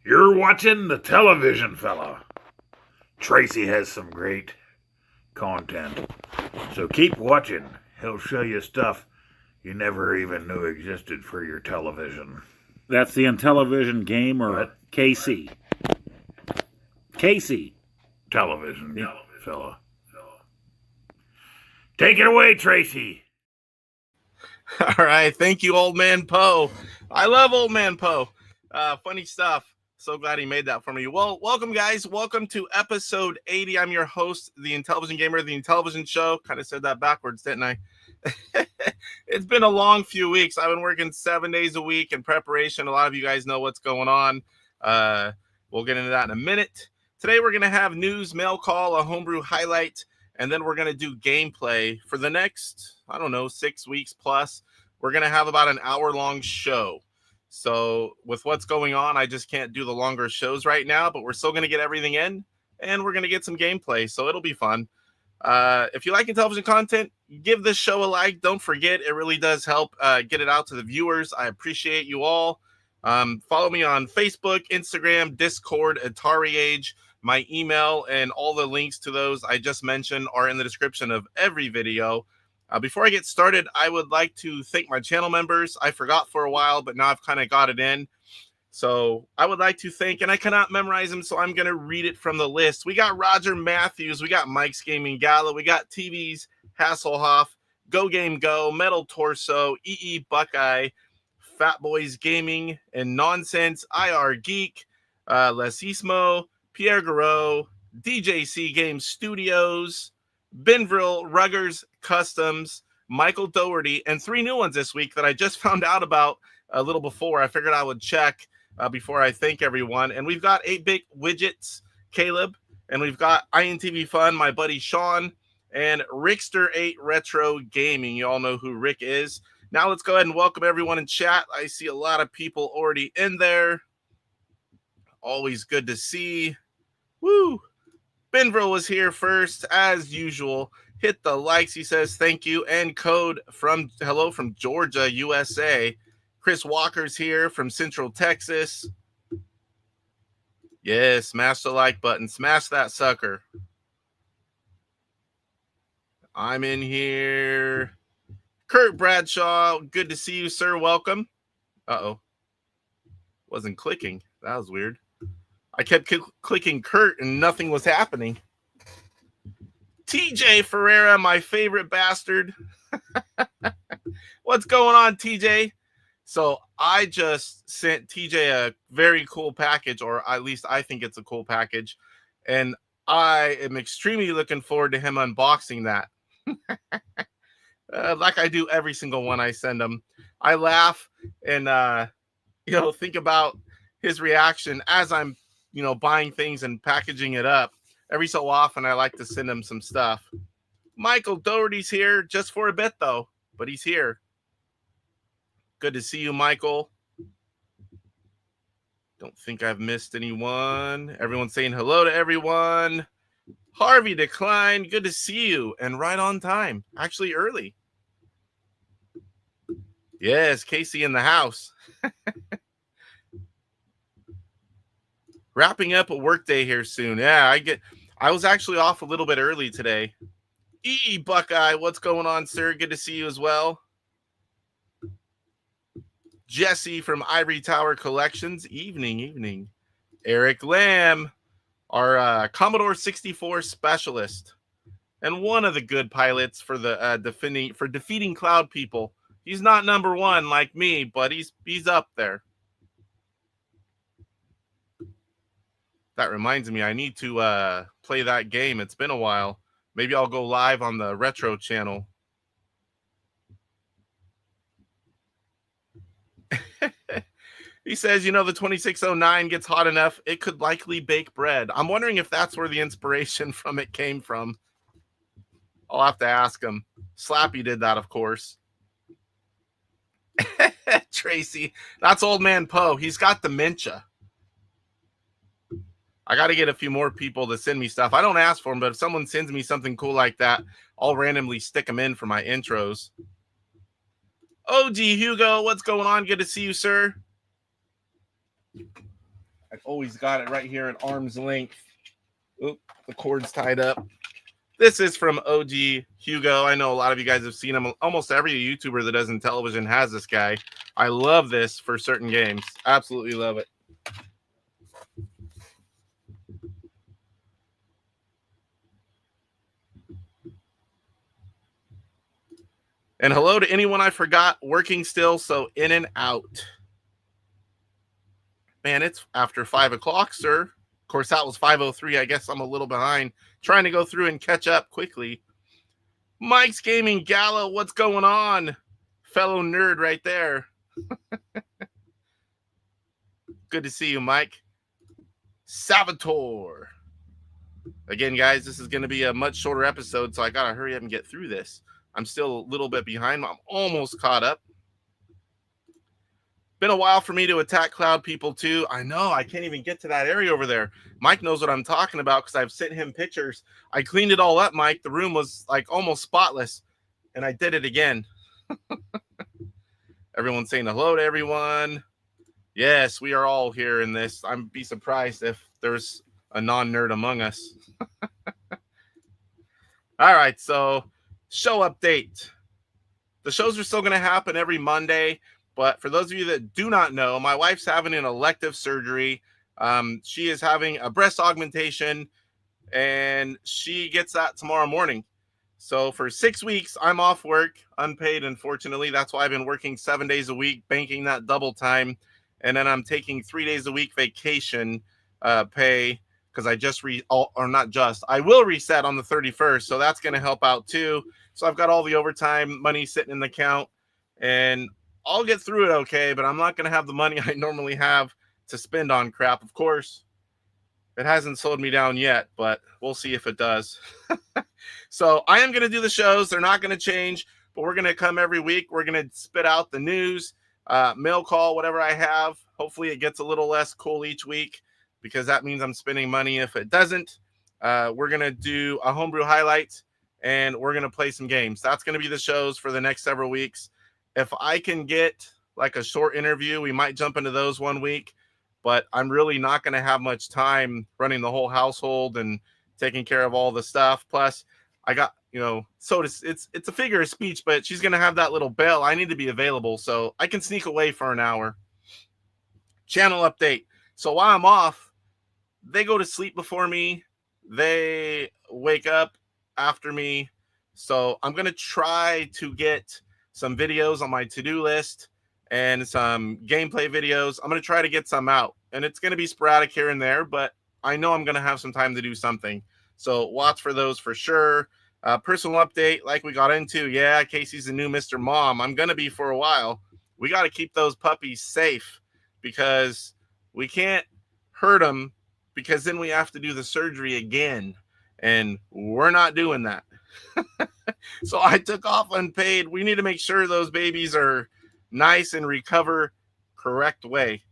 You're watching the television, fella. Tracy has some great content. So keep watching. He'll show you stuff you never even knew existed for your television. That's the Intellivision gamer, What? Casey. Casey. Television, fella. Take it away, Tracy. All right. Thank you, Old Man Poe. I love Old Man Poe. Funny stuff. So glad he made that for me. Well, welcome, guys. Welcome to episode 80. I'm your host, the Intellivision Gamer, the Intellivision Show. Kind of said that backwards, didn't I? It's been a long few weeks. I've been working 7 days a week in preparation. A lot of you guys know what's going on. We'll get into that in a minute. Today, we're going to have news, mail call, a homebrew highlight, and then we're going to do gameplay for the next, 6 weeks plus. We're going to have about an hour-long show. So with what's going on, I just can't do the longer shows right now, but we're still going to get everything in, and we're going to get some gameplay, so it'll be fun. If you like Intellivision content, give this show a like. Don't forget, it really does help get it out to the viewers. I appreciate you all. Follow me on Facebook, Instagram, Discord, AtariAge. My email and all the links to those I just mentioned are in the description of every video. Before I get started, I would like to thank my channel members. I forgot for a while, but now I've kind of got it in. So I would like to thank, and I cannot memorize them, so I'm going to read it from the list. We got Roger Matthews. We got Mike's Gaming Gala. We got TV's Hasselhoff, Go Game Go, Metal Torso, EE Buckeye, Fat Boys Gaming and Nonsense, IR Geek, Lesismo, Pierre Garreau, DJC Game Studios, Benvril, Ruggers Customs, Michael Doherty, and 3 new ones this week that I just found out about a little before. I figured I would check before I thank everyone. And we've got 8-Bit Widgets, Caleb, and we've got INTV Fun, my buddy Sean, and Rickster8 Retro Gaming. You all know who Rick is. Now let's go ahead and welcome everyone in chat. I see a lot of people already in there. Always good to see. Woo! Benvril was here first, as usual. Hit the likes, he says, thank you. And code from hello from Georgia, USA. Chris Walker's here from Central Texas. Yes, smash the like button. Smash that sucker. I'm in here. Kurt Bradshaw, good to see you, sir. Welcome. Uh-oh. Wasn't clicking. That was weird. I kept clicking Kurt and nothing was happening. TJ Ferreira, my favorite bastard. What's going on, TJ? So I just sent TJ a very cool package, or at least I think it's a cool package. And I am extremely looking forward to him unboxing that. Like I do every single one I send him. I laugh and, think about his reaction as I'm, buying things and packaging it up. Every so often, I like to send him some stuff. Michael Doherty's here just for a bit, though, but he's here. Good to see you, Michael. Don't think I've missed anyone. Everyone's saying hello to everyone. Harvey Decline, good to see you. And right on time. Actually, early. Yes, Casey in the house. Wrapping up a workday here soon. Yeah, I was actually off a little bit early today. EE Buckeye, what's going on, sir? Good to see you as well. Jesse from Ivory Tower Collections. Evening. Eric Lamb, our Commodore 64 specialist, and one of the good pilots for the defeating Cloud People. He's not number 1 like me, but he's up there. That reminds me, I need to play that game. It's been a while. Maybe I'll go live on the Retro channel. He says, the 2609 gets hot enough, it could likely bake bread. I'm wondering if that's where the inspiration from it came from. I'll have to ask him. Slappy did that, of course. Tracy, that's Old Man Poe. He's got dementia. I got to get a few more people to send me stuff. I don't ask for them, but if someone sends me something cool like that, I'll randomly stick them in for my intros. OG Hugo, what's going on? Good to see you, sir. I've always got it right here at arm's length. Oop, the cord's tied up. This is from OG Hugo. I know a lot of you guys have seen him. Almost every YouTuber that does Intellivision has this guy. I love this for certain games. Absolutely love it. And hello to anyone I forgot working still, so in and out. Man, it's after 5 o'clock, sir. Of course, that was 5:03. I guess I'm a little behind. Trying to go through and catch up quickly. Mike's Gaming Gala, what's going on? Fellow nerd right there. Good to see you, Mike. Salvatore. Again, guys, this is going to be a much shorter episode, so I got to hurry up and get through this. I'm still a little bit behind. I'm almost caught up. Been a while for me to attack cloud people, too. I know. I can't even get to that area over there. Mike knows what I'm talking about because I've sent him pictures. I cleaned it all up, Mike. The room was like almost spotless, and I did it again. Everyone's saying hello to everyone. Yes, we are all here in this. I'd be surprised if there's a non-nerd among us. All right, so show update. The shows are still going to happen every Monday, but for those of you that do not know, my wife's having an elective surgery. She is having a breast augmentation, and she gets that tomorrow morning. So for 6 weeks, I'm off work, unpaid, unfortunately. That's why I've been working 7 days a week, banking that double time. And then I'm taking 3 days a week vacation pay because I will reset on the 31st. So that's going to help out too. So I've got all the overtime money sitting in the account, and I'll get through it okay, but I'm not going to have the money I normally have to spend on crap. Of course, it hasn't slowed me down yet, but we'll see if it does. So I am going to do the shows. They're not going to change, but we're going to come every week. We're going to spit out the news, mail call, whatever I have. Hopefully it gets a little less cool each week because that means I'm spending money. If it doesn't, we're going to do a Homebrew Highlight, and we're going to play some games. That's going to be the shows for the next several weeks. If I can get like a short interview, we might jump into those one week, but I'm really not going to have much time running the whole household and taking care of all the stuff. Plus, I got, it's a figure of speech, but she's going to have that little bell. I need to be available, so I can sneak away for an hour. Channel update. So while I'm off, they go to sleep before me. They wake up after me. So I'm going to try to get some videos on my to-do list and some gameplay videos. I'm going to try to get some out, and it's going to be sporadic here and there, but I know I'm going to have some time to do something. So watch for those for sure. Personal update, like we got into. Yeah, Casey's the new Mr. Mom. I'm going to be for a while. We got to keep those puppies safe because we can't hurt them because then we have to do the surgery again. And we're not doing that. So I took off unpaid. We need to make sure those babies are nice and recover correct way.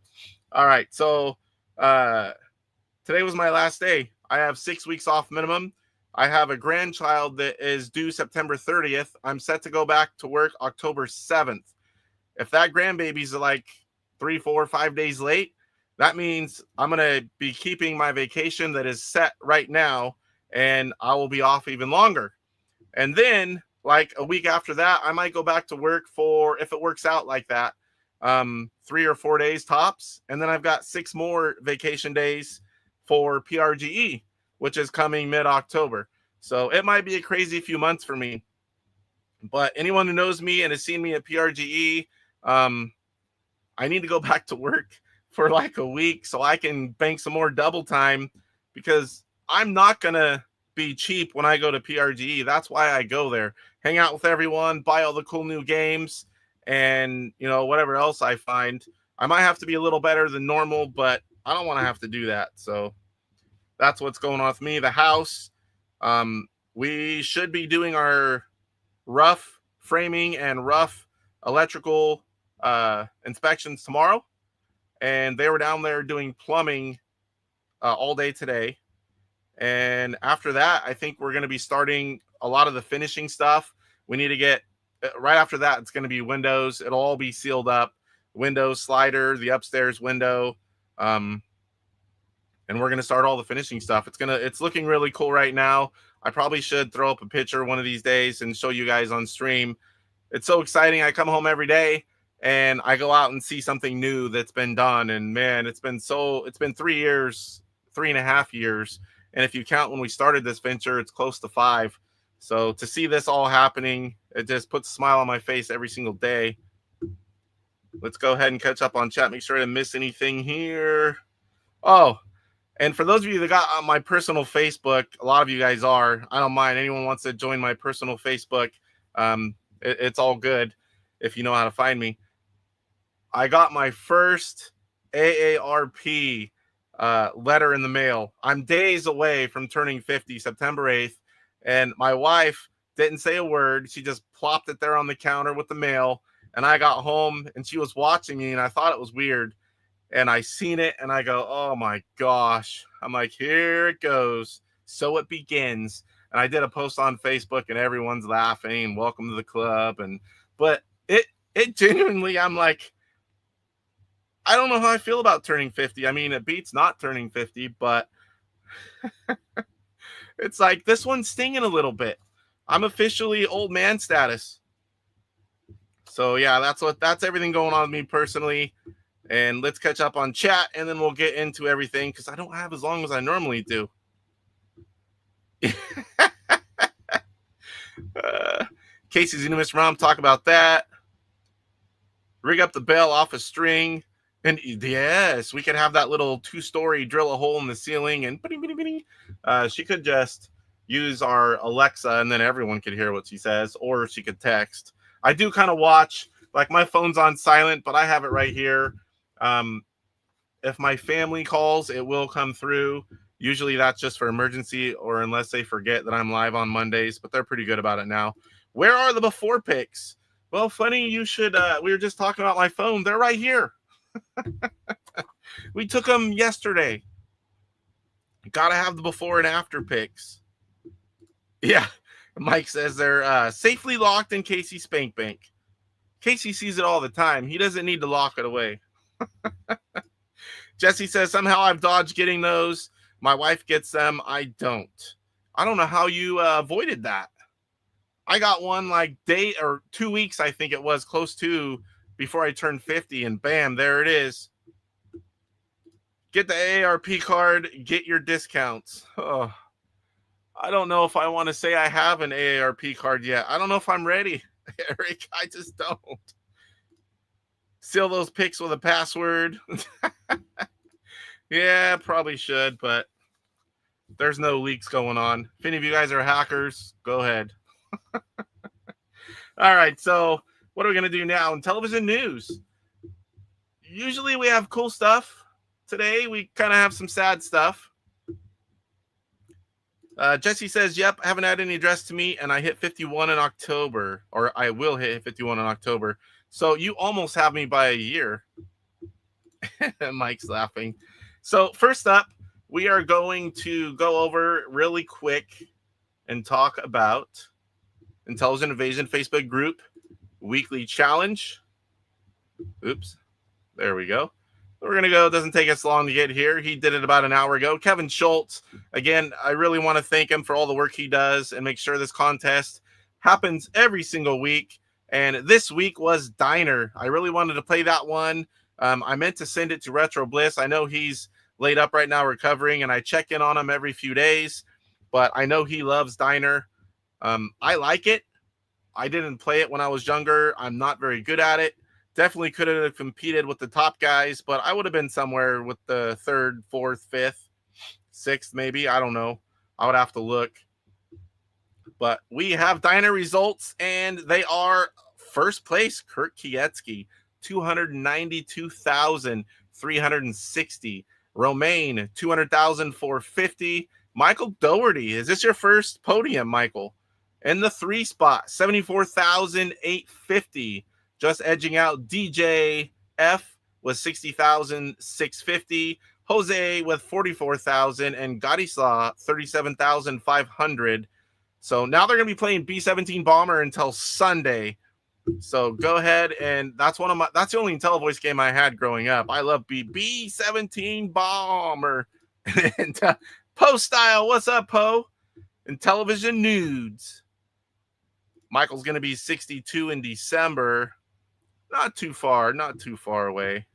All right. So today was my last day. I have 6 weeks off minimum. I have a grandchild that is due September 30th. I'm set to go back to work October 7th. If that grandbaby's like 3, 4, 5 days late, that means I'm going to be keeping my vacation that is set right now, and I will be off even longer. And then like a week after that, I might go back to work for, if it works out like that, 3 or 4 days tops. And then I've got 6 more vacation days for PRGE, which is coming mid-October. So it might be a crazy few months for me. But anyone who knows me and has seen me at PRGE, I need to go back to work for like a week so I can bank some more double time because I'm not going to be cheap when I go to PRGE. That's why I go there. Hang out with everyone, buy all the cool new games, and, whatever else I find. I might have to be a little better than normal, but I don't want to have to do that. So that's what's going on with me. The house, we should be doing our rough framing and rough electrical inspections tomorrow. And they were down there doing plumbing all day today. And after that, I think we're going to be starting a lot of the finishing stuff. We need to get, right after that, it's going to be windows. It'll all be sealed up. Windows, slider, the upstairs window. and we're going to start all the finishing stuff. It's looking really cool right now. I probably should throw up a picture one of these days and show you guys on stream. It's so exciting. I come home every day and I go out and see something new that's been done. And man, it's been 3 years, 3.5 years. And if you count when we started this venture, it's close to 5. So to see this all happening, it just puts a smile on my face every single day. Let's go ahead and catch up on chat. Make sure I didn't miss anything here. Oh, and for those of you that got on my personal Facebook, a lot of you guys are. I don't mind. Anyone wants to join my personal Facebook, it's all good if you know how to find me. I got my first AARP letter in the mail. I'm days away from turning 50, September 8th, and my wife didn't say a word. She just plopped it there on the counter with the mail, and I got home, and she was watching me, and I thought it was weird, and I seen it, and I go, oh my gosh. I'm like, here it goes. So it begins. And I did a post on Facebook, and everyone's laughing, welcome to the club, but it genuinely, I'm like, I don't know how I feel about turning 50. I mean, it beats not turning 50, but it's like this one's stinging a little bit. I'm officially old man status. So yeah, that's everything going on with me personally. And let's catch up on chat, and then we'll get into everything because I don't have as long as I normally do. Casey's Unimus Rom, talk about that. Rig up the bell off a string. And yes, we could have that little 2-story drill a hole in the ceiling, and she could just use our Alexa, and then everyone could hear what she says, or she could text. I do kind of watch, like my phone's on silent, but I have it right here. If my family calls, it will come through. Usually that's just for emergency, or unless they forget that I'm live on Mondays, but they're pretty good about it now. Where are the before pics? Well, funny you should. We were just talking about my phone. They're right here. We took them yesterday. Gotta have the before and after pics. Yeah, Mike says they're safely locked in Casey's spank bank. Casey sees it all the time. He doesn't need to lock it away. Jesse says somehow I've dodged getting those. My wife gets them. I don't. I don't know how you avoided that. I got one like 2 weeks, I think it was, close to before I turned 50, and bam, there it is. Get the AARP card, get your discounts. Oh, I don't know if I want to say I have an AARP card yet. I don't know if I'm ready, Eric. I just don't. Seal those pics with a password. Yeah, probably should, but there's no leaks going on. If any of you guys are hackers, go ahead. All right, so what are we going to do now? In television news, usually we have cool stuff. Today, we kind of have some sad stuff. Jesse says, yep, haven't had any address to me, and I hit 51 in October, or I will hit 51 in October. So you almost have me by a year. Mike's laughing. So first up, we are going to go over really quick and talk about Intelligent Invasion Facebook group weekly challenge. Oops. There we go. We're going to go. It doesn't take us long to get here. He did it about an hour ago. Kevin Schultz. Again, I really want to thank him for all the work he does and make sure this contest happens every single week. And this week was Diner. I really wanted to play that one. I meant to send it to Retro Bliss. I know he's laid up right now recovering, and I check in on him every few days. But I know he loves Diner. I like it. I didn't play it when I was younger. I'm not very good at it. Definitely could have competed with the top guys, but I would have been somewhere with the 3rd, 4th, 5th, 6th, maybe. I don't know. I would have to look. But we have Diner results, and they are first place, Kurt Kietsky, 292,360. Romaine, 200,450. Michael Doherty, is this your first podium, Michael? In the 3 spot, 74,850. Just edging out DJ F with 60,650. Jose with 44,000, and Gadislaw 37,500. So now they're going to be playing B-17 Bomber until Sunday. So go ahead, and that's the only IntelliVoice game I had growing up. I love B-17 Bomber. And Poe Style, what's up, Poe? Intellivision Nudes. Michael's going to be 62 in December. Not too far away.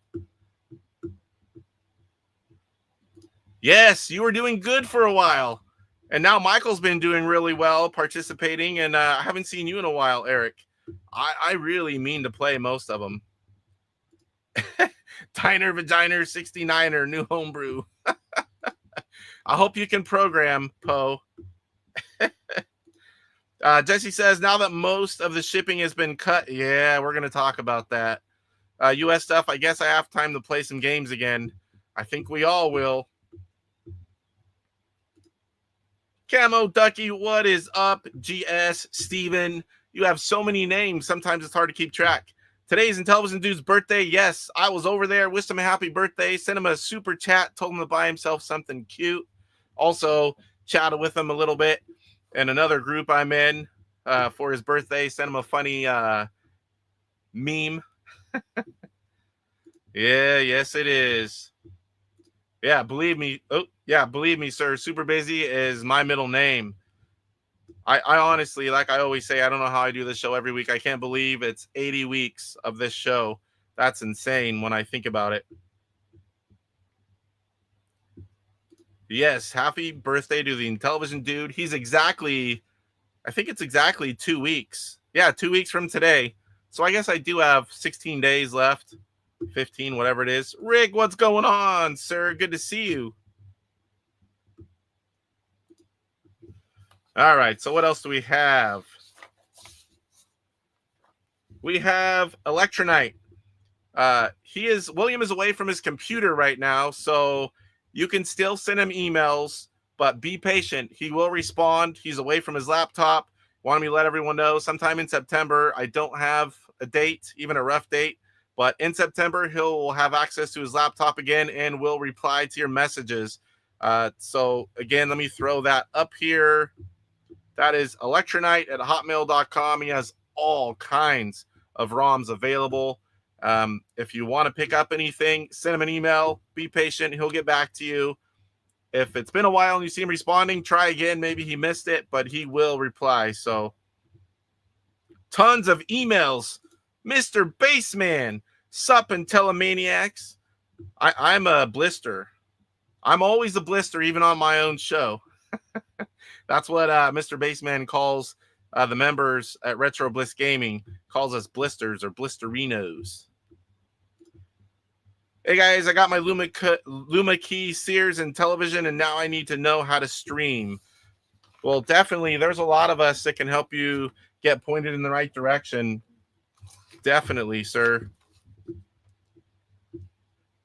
Yes, you were doing good for a while. And now Michael's been doing really well, participating, and I haven't seen you in a while, Eric. I really mean to play most of them. Diner Vaginer 69er, new homebrew. I hope you can program, Poe. Jesse says, now that most of the shipping has been cut, yeah, we're going to talk about that. U.S. stuff, I guess I have time to play some games again. I think we all will. Camo Ducky, what is up? GS, Steven, you have so many names. Sometimes it's hard to keep track. Today's Intellivision Dude's birthday. Yes, I was over there. Wished him a happy birthday. Sent him a super chat. Told him to buy himself something cute. Also, chatted with him a little bit. And another group I'm in for his birthday. Sent him a funny meme. Yeah, yes, it is. Yeah, believe me. Oh, yeah, believe me, sir. Super busy is my middle name. I honestly, like I always say, I don't know how I do this show every week. I can't believe it's 80 weeks of this show. That's insane when I think about it. Yes, happy birthday to the Intellivision Dude. He's exactly, I think it's exactly 2 weeks. Yeah, 2 weeks from today. So I guess I do have 16 days left. 15, whatever it is. Rick, what's going on, sir? Good to see you. All right, so what else do we have? We have Electronite. William is away from his computer right now, so you can still send him emails, but be patient. He will respond. He's away from his laptop. Wanted me to let everyone know sometime in September. I don't have a date, even a rough date, but in September, he'll have access to his laptop again and will reply to your messages. So again, let me throw that up here. That is electronite@hotmail.com. He has all kinds of ROMs available. If you want to pick up anything, send him an email. Be patient. He'll get back to you. If it's been a while and you see him responding, try again. Maybe he missed it, but he will reply. So tons of emails. Mr. Baseman, sup Intellimaniacs. I'm a blister. I'm always a blister, even on my own show. That's what Mr. Baseman calls the members at Retro Bliss Gaming, calls us blisters or blisterinos. Hey guys, I got my Luma Key, Sears, and television, and now I need to know how to stream. Well, definitely, there's a lot of us that can help you get pointed in the right direction. Definitely, sir.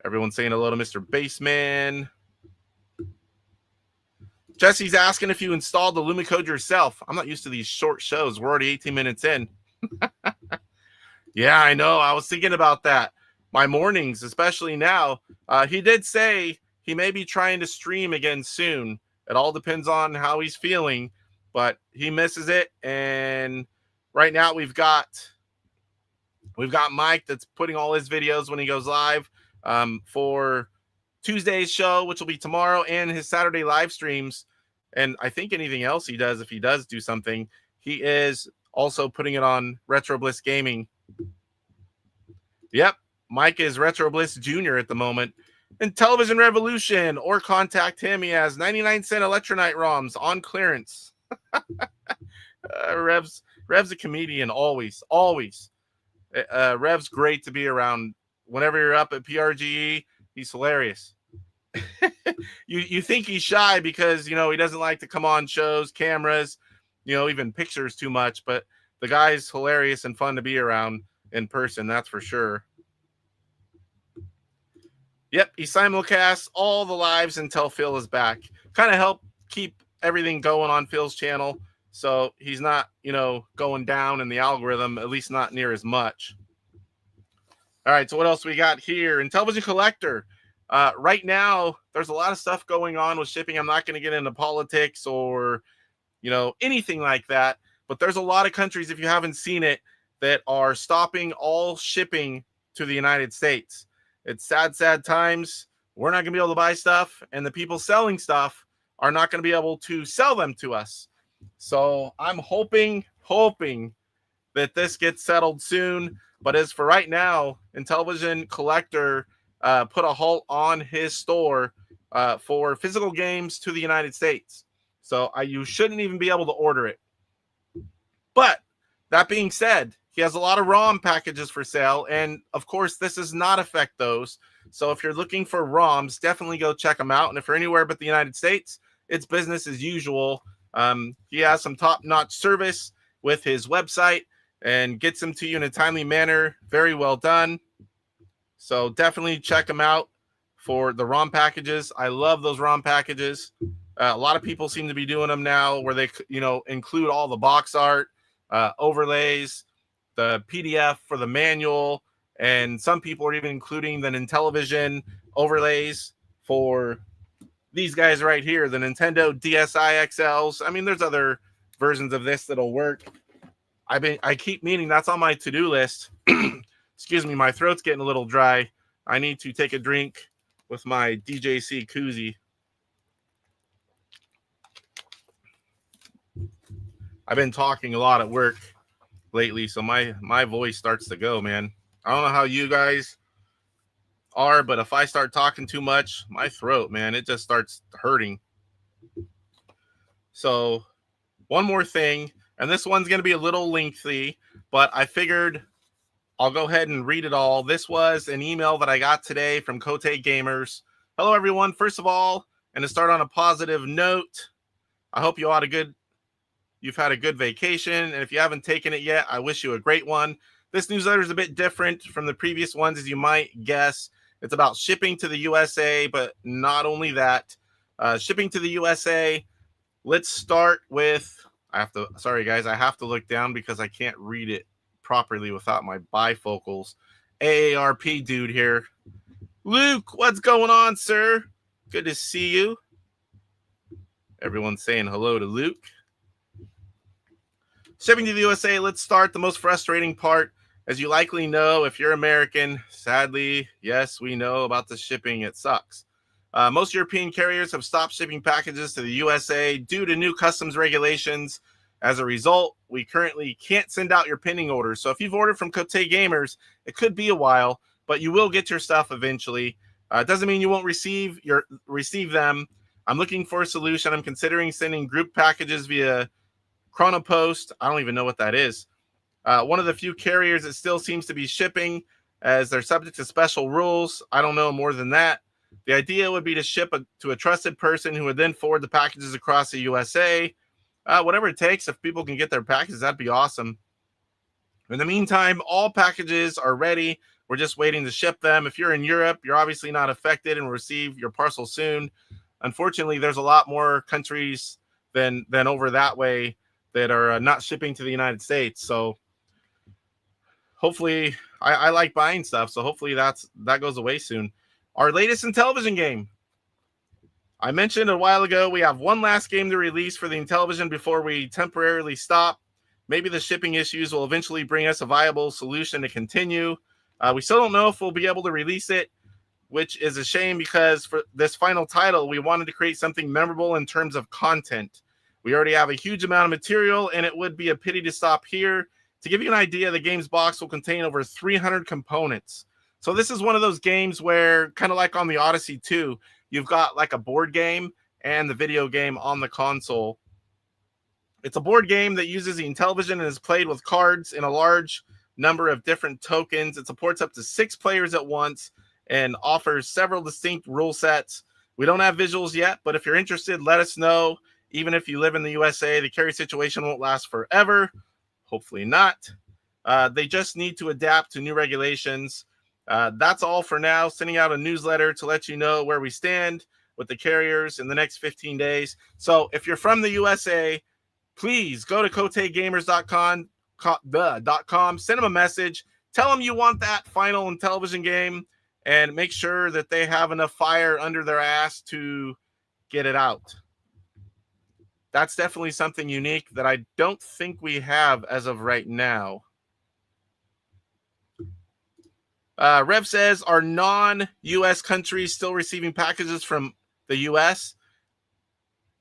Everyone's saying hello to Mr. Baseman. Jesse's asking if you installed the LumaCode yourself. I'm not used to these short shows. We're already 18 minutes in. Yeah, I know. I was thinking about that. My mornings, especially now. He did say he may be trying to stream again soon. It all depends on how he's feeling, but he misses it. And right now we've got Mike that's putting all his videos when he goes live for Tuesday's show, which will be tomorrow, and his Saturday live streams. And I think anything else he does, if he does do something, he is also putting it on Retro Bliss Gaming. Yep, Mike is Retro Bliss Jr. at the moment. And Television Revolution, or contact him. He has 99-cent Electronite ROMs on clearance. Revs a comedian, always. Rev's great to be around. Whenever you're up at PRGE, he's hilarious. You think he's shy because, he doesn't like to come on shows, cameras, even pictures too much, but the guy's hilarious and fun to be around in person, that's for sure. Yep, he simulcasts all the lives until Phil is back. Kind of help keep everything going on Phil's channel, so he's not, going down in the algorithm, at least not near as much. All right, so what else we got here? Intellivision Collector. Right now, there's a lot of stuff going on with shipping. I'm not going to get into politics or, anything like that. But there's a lot of countries, if you haven't seen it, that are stopping all shipping to the United States. It's sad, sad times. we're not going to be able to buy stuff, and the people selling stuff are not going to be able to sell them to us. So I'm hoping that this gets settled soon. But as for right now, Intellivision Collector put a halt on his store for physical games to the United States. So you shouldn't even be able to order it. But that being said, he has a lot of ROM packages for sale. And of course, this does not affect those. So if you're looking for ROMs, definitely go check them out. And if you're anywhere but the United States, it's business as usual. He has some top-notch service with his website and gets them to you in a timely manner. Very well done. So definitely check them out for the ROM packages. I love those ROM packages. A lot of people seem to be doing them now where they, include all the box art, overlays, the PDF for the manual, and some people are even including the Intellivision overlays for these guys right here, the Nintendo DSi XLs. I mean, there's other versions of this that'll work. I keep meaning that's on my to-do list. Excuse me, my throat's getting a little dry. I need to take a drink with my DJC koozie. I've been talking a lot at work lately, so my voice starts to go, man. I don't know how you guys are, but if I start talking too much, my throat, man, it just starts hurting. So one more thing, and this one's going to be a little lengthy, but I figured I'll go ahead and read it all. This was an email that I got today from Quarteto Gamers. Hello, everyone. First of all, and to start on a positive note, I hope you've had a good vacation, and if you haven't taken it yet, I wish you a great one. This newsletter is a bit different from the previous ones, as you might guess. It's about shipping to the USA, but not only that. Shipping to the USA, let's start with, sorry guys, I have to look down because I can't read it properly without my bifocals. AARP dude here. Luke, what's going on, sir? Good to see you. Everyone's saying hello to Luke. Shipping to the USA, let's start. The most frustrating part, as you likely know, if you're American, sadly, yes, we know about the shipping. It sucks. Most European carriers have stopped shipping packages to the USA due to new customs regulations. As a result, we currently can't send out your pending orders. So if you've ordered from Quarteto Gamers, it could be a while, but you will get your stuff eventually. It doesn't mean you won't receive them. I'm looking for a solution. I'm considering sending group packages via Chronopost. I don't even know what that is. One of the few carriers that still seems to be shipping, as they're subject to special rules. I don't know more than that. The idea would be to ship to a trusted person who would then forward the packages across the USA. Whatever it takes, if people can get their packages, that'd be awesome. In the meantime, all packages are ready. We're just waiting to ship them. If you're in Europe, you're obviously not affected and will receive your parcel soon. Unfortunately, there's a lot more countries than over that way that are not shipping to the United States. So hopefully, I like buying stuff, so hopefully that goes away soon. Our latest Intellivision game. I mentioned a while ago, we have one last game to release for the Intellivision before we temporarily stop. Maybe the shipping issues will eventually bring us a viable solution to continue. We still don't know if we'll be able to release it, which is a shame because for this final title, we wanted to create something memorable in terms of content. We already have a huge amount of material, and it would be a pity to stop here. To give you an idea, the game's box will contain over 300 components. So this is one of those games where, kind of like on the Odyssey 2, you've got like a board game and the video game on the console. It's a board game that uses the Intellivision and is played with cards in a large number of different tokens. It supports up to 6 players at once and offers several distinct rule sets. We don't have visuals yet, but if you're interested, let us know. Even if you live in the USA, the carry situation won't last forever. Hopefully not. They just need to adapt to new regulations. That's all for now. Sending out a newsletter to let you know where we stand with the carriers in the next 15 days. So if you're from the USA, please go to quartegamer's.com, send them a message, tell them you want that final Intellivision game, and make sure that they have enough fire under their ass to get it out. That's definitely something unique that I don't think we have as of right now. Rev says, are non-U.S. countries still receiving packages from the U.S.?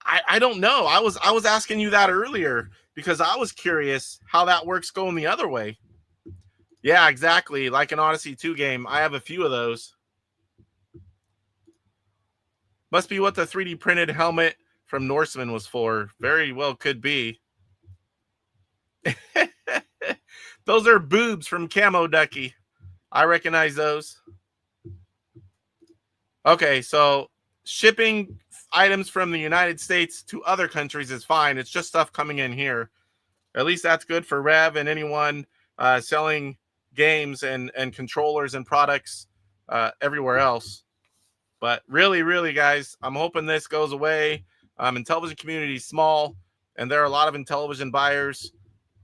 I don't know. I was asking you that earlier because I was curious how that works going the other way. Yeah, exactly. Like an Odyssey 2 game. I have a few of those. Must be what the 3D printed helmet from Norseman was for. Very well could be. Those are boobs from Camo Ducky. I recognize those. Okay, so shipping items from the United States to other countries is fine. It's just stuff coming in here. At least that's good for Rev and anyone selling games and controllers and products everywhere else. But really, really, guys, I'm hoping this goes away. Intellivision community is small, and there are a lot of Intellivision buyers.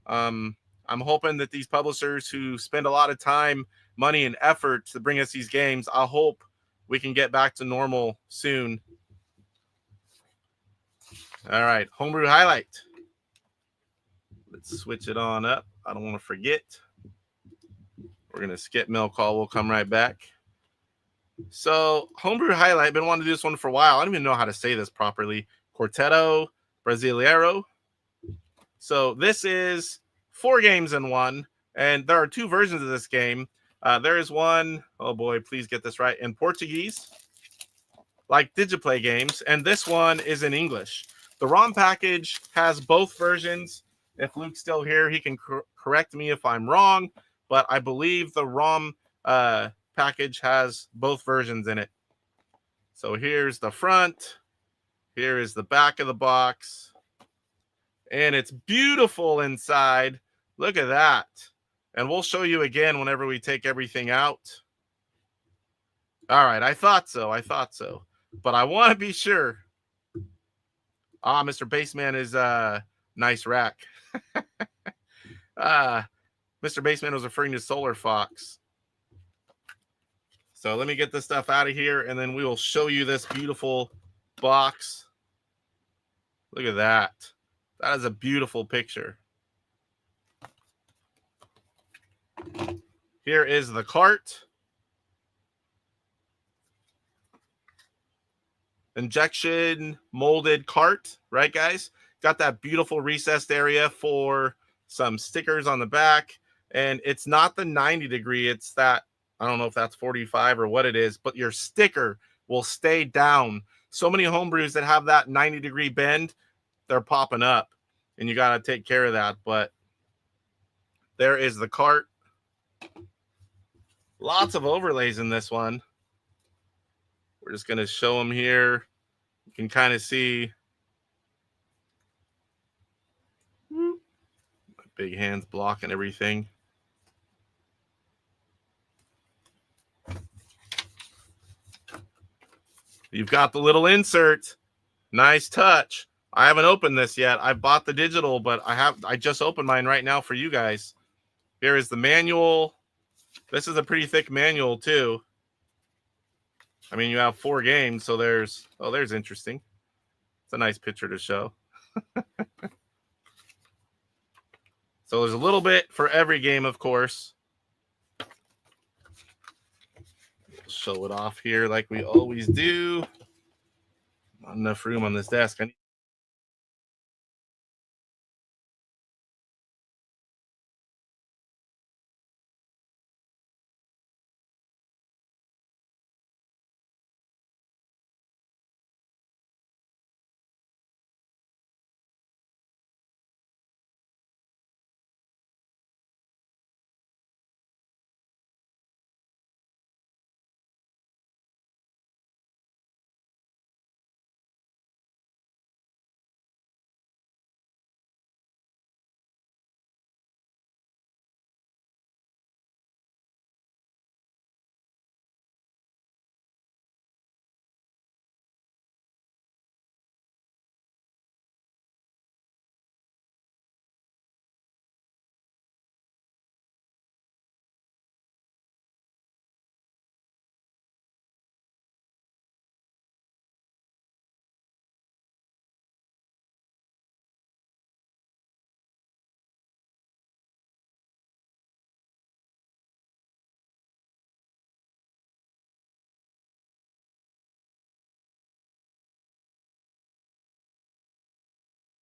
I'm hoping that these publishers who spend a lot of time, money, and effort to bring us these games, I hope we can get back to normal soon. All right, Homebrew Highlight. Let's switch it on up. I don't want to forget. We're going to skip mail call. We'll come right back. So, Homebrew Highlight, been wanting to do this one for a while. I don't even know how to say this properly. Quarteto, Brasileiro. So, this is 4 games in one, and there are 2 versions of this game. There is one, oh boy, please get this right, in Portuguese, like Digiplay games, and this one is in English. The ROM package has both versions. If Luke's still here, he can correct me if I'm wrong, but I believe the ROM package has both versions in it. So here's the front. Here is the back of the box. And it's beautiful inside. Look at that. And we'll show you again whenever we take everything out. All right, I thought so. But I want to be sure. Ah, Mr. Baseman is nice rack. Mr. Baseman was referring to Solar Fox. So let me get this stuff out of here, and then we will show you this beautiful box. Look at that. That is a beautiful picture. Here is the cart. Injection molded cart, right, guys? Got that beautiful recessed area for some stickers on the back. And it's not the 90 degree. It's that, I don't know if that's 45 or what it is, but your sticker will stay down. So many homebrews that have that 90 degree bend, they're popping up. And you got to take care of that. But there is the cart. Lots of overlays in this one. We're just going to show them here. You can kind of see my big hands blocking everything. You've got the little insert. Nice touch. I haven't opened this yet. I bought the digital, but I just opened mine right now for you guys. Here is the manual. This is a pretty thick manual too. I mean, you have 4 games, so there's interesting. It's a nice picture to show. So there's a little bit for every game, of course. Show it off here like we always do. Not enough room on this desk.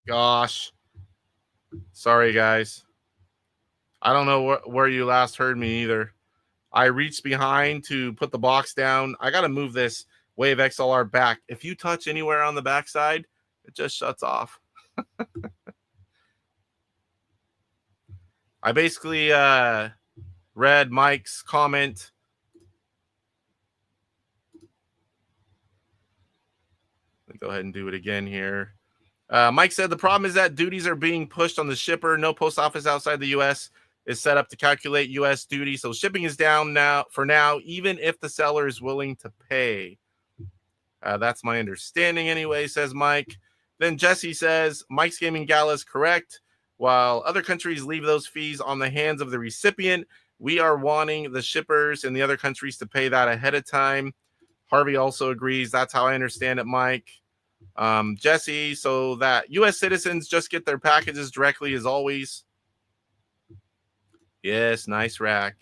gosh. Sorry, guys. I don't know where you last heard me either. I reached behind to put the box down. I got to move this Wave XLR back. If you touch anywhere on the backside, it just shuts off. I basically read Mike's comment. Let me go ahead and do it again here. Mike said the problem is that duties are being pushed on the shipper. No post office outside the U.S. is set up to calculate U.S. duty. So shipping is down now for now, even if the seller is willing to pay. That's my understanding anyway, says Mike. Then Jesse says, Mike's Gaming Gala is correct. While other countries leave those fees on the hands of the recipient, we are wanting the shippers in the other countries to pay that ahead of time. Harvey also agrees. That's how I understand it, Mike. Jesse, so that U.S. citizens just get their packages directly as always. Yes, nice rack.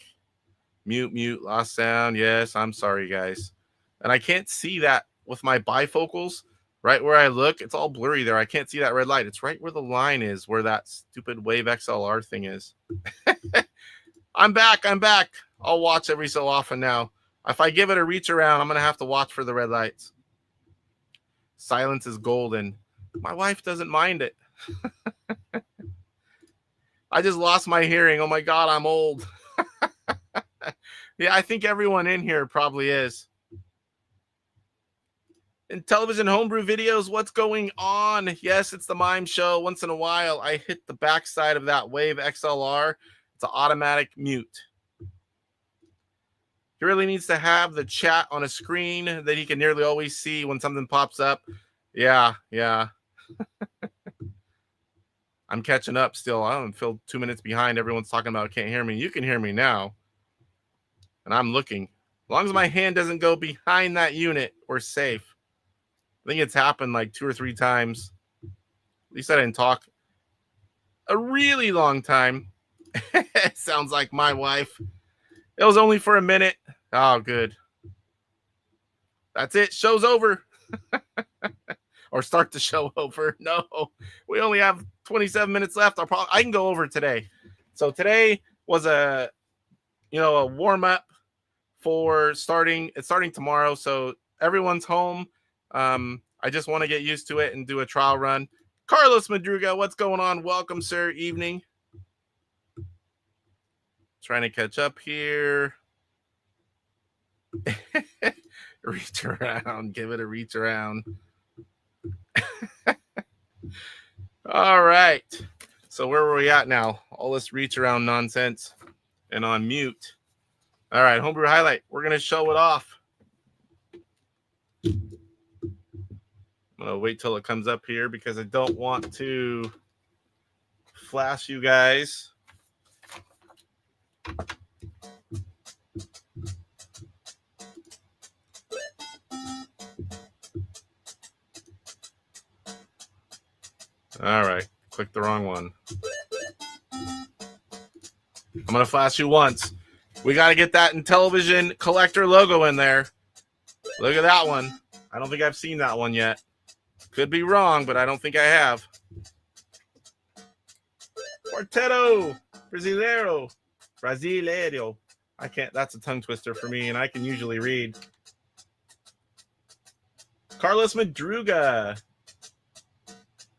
Mute, lost sound. Yes, I'm sorry, guys. And I can't see that with my bifocals. Right where I look, it's all blurry there. I can't see that red light. It's right where the line is, where that stupid Wave XLR thing is. I'm back. I'll watch every so often now. If I give it a reach around, I'm going to have to watch for the red lights. Silence is golden. My wife doesn't mind it. I just lost my hearing. Oh my God, I'm old. Yeah, I think everyone in here probably is. Intellivision Homebrew videos, what's going on? Yes, it's the Mime Show. Once in a while, I hit the backside of that Wave XLR. It's an automatic mute. He really needs to have the chat on a screen that he can nearly always see when something pops up. Yeah. I'm catching up still. I don't feel 2 minutes behind. Everyone's talking about can't hear me. You can hear me now. And I'm looking. As long as my hand doesn't go behind that unit, we're safe. I think it's happened like 2 or 3 times. At least I didn't talk a really long time. Sounds like my wife. It was only for a minute. Oh, good. That's it. Show's over. Or start the show over. No, we only have 27 minutes left. I can go over today. So today was a warm up for starting. It's starting tomorrow. So everyone's home. I just want to get used to it and do a trial run. Carlos Madruga, what's going on? Welcome, sir. Evening. Trying to catch up here. Reach around. Give it a reach around. All right. So where were we at now? All this reach around nonsense and on mute. All right. Homebrew Highlight. We're going to show it off. I'm going to wait till it comes up here because I don't want to flash you guys. All right. Click the wrong one. I'm going to flash you once. We got to get that Intellivision collector logo in there. Look at that one. I don't think I've seen that one yet. Could be wrong, but I don't think I have. Quarteto. Brasileiro. I can't. That's a tongue twister for me, and I can usually read. Carlos Madruga.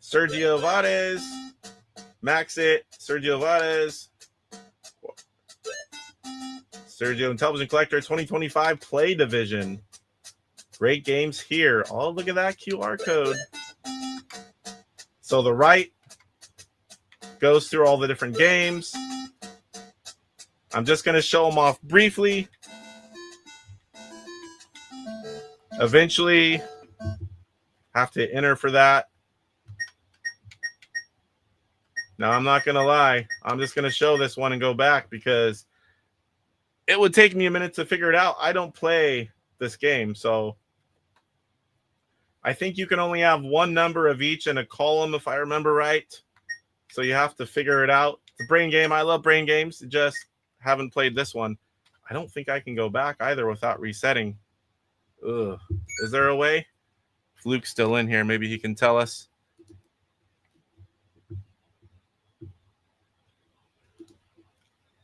Sergio Vades. Maxit. Sergio Vades. Sergio Intellivision Collector 2025 Play Division. Great games here. Oh, look at that QR code. So the right goes through all the different games. I'm just going to show them off briefly. Eventually, have to enter for that. Now, I'm not going to lie. I'm just going to show this one and go back because it would take me a minute to figure it out. I don't play this game, so I think you can only have one number of each in a column, if I remember right. So you have to figure it out. It's a brain game. I love brain games. Just haven't played this one. I don't think I can go back either without resetting. Ugh. Is there a way? If Luke's still in here, maybe he can tell us.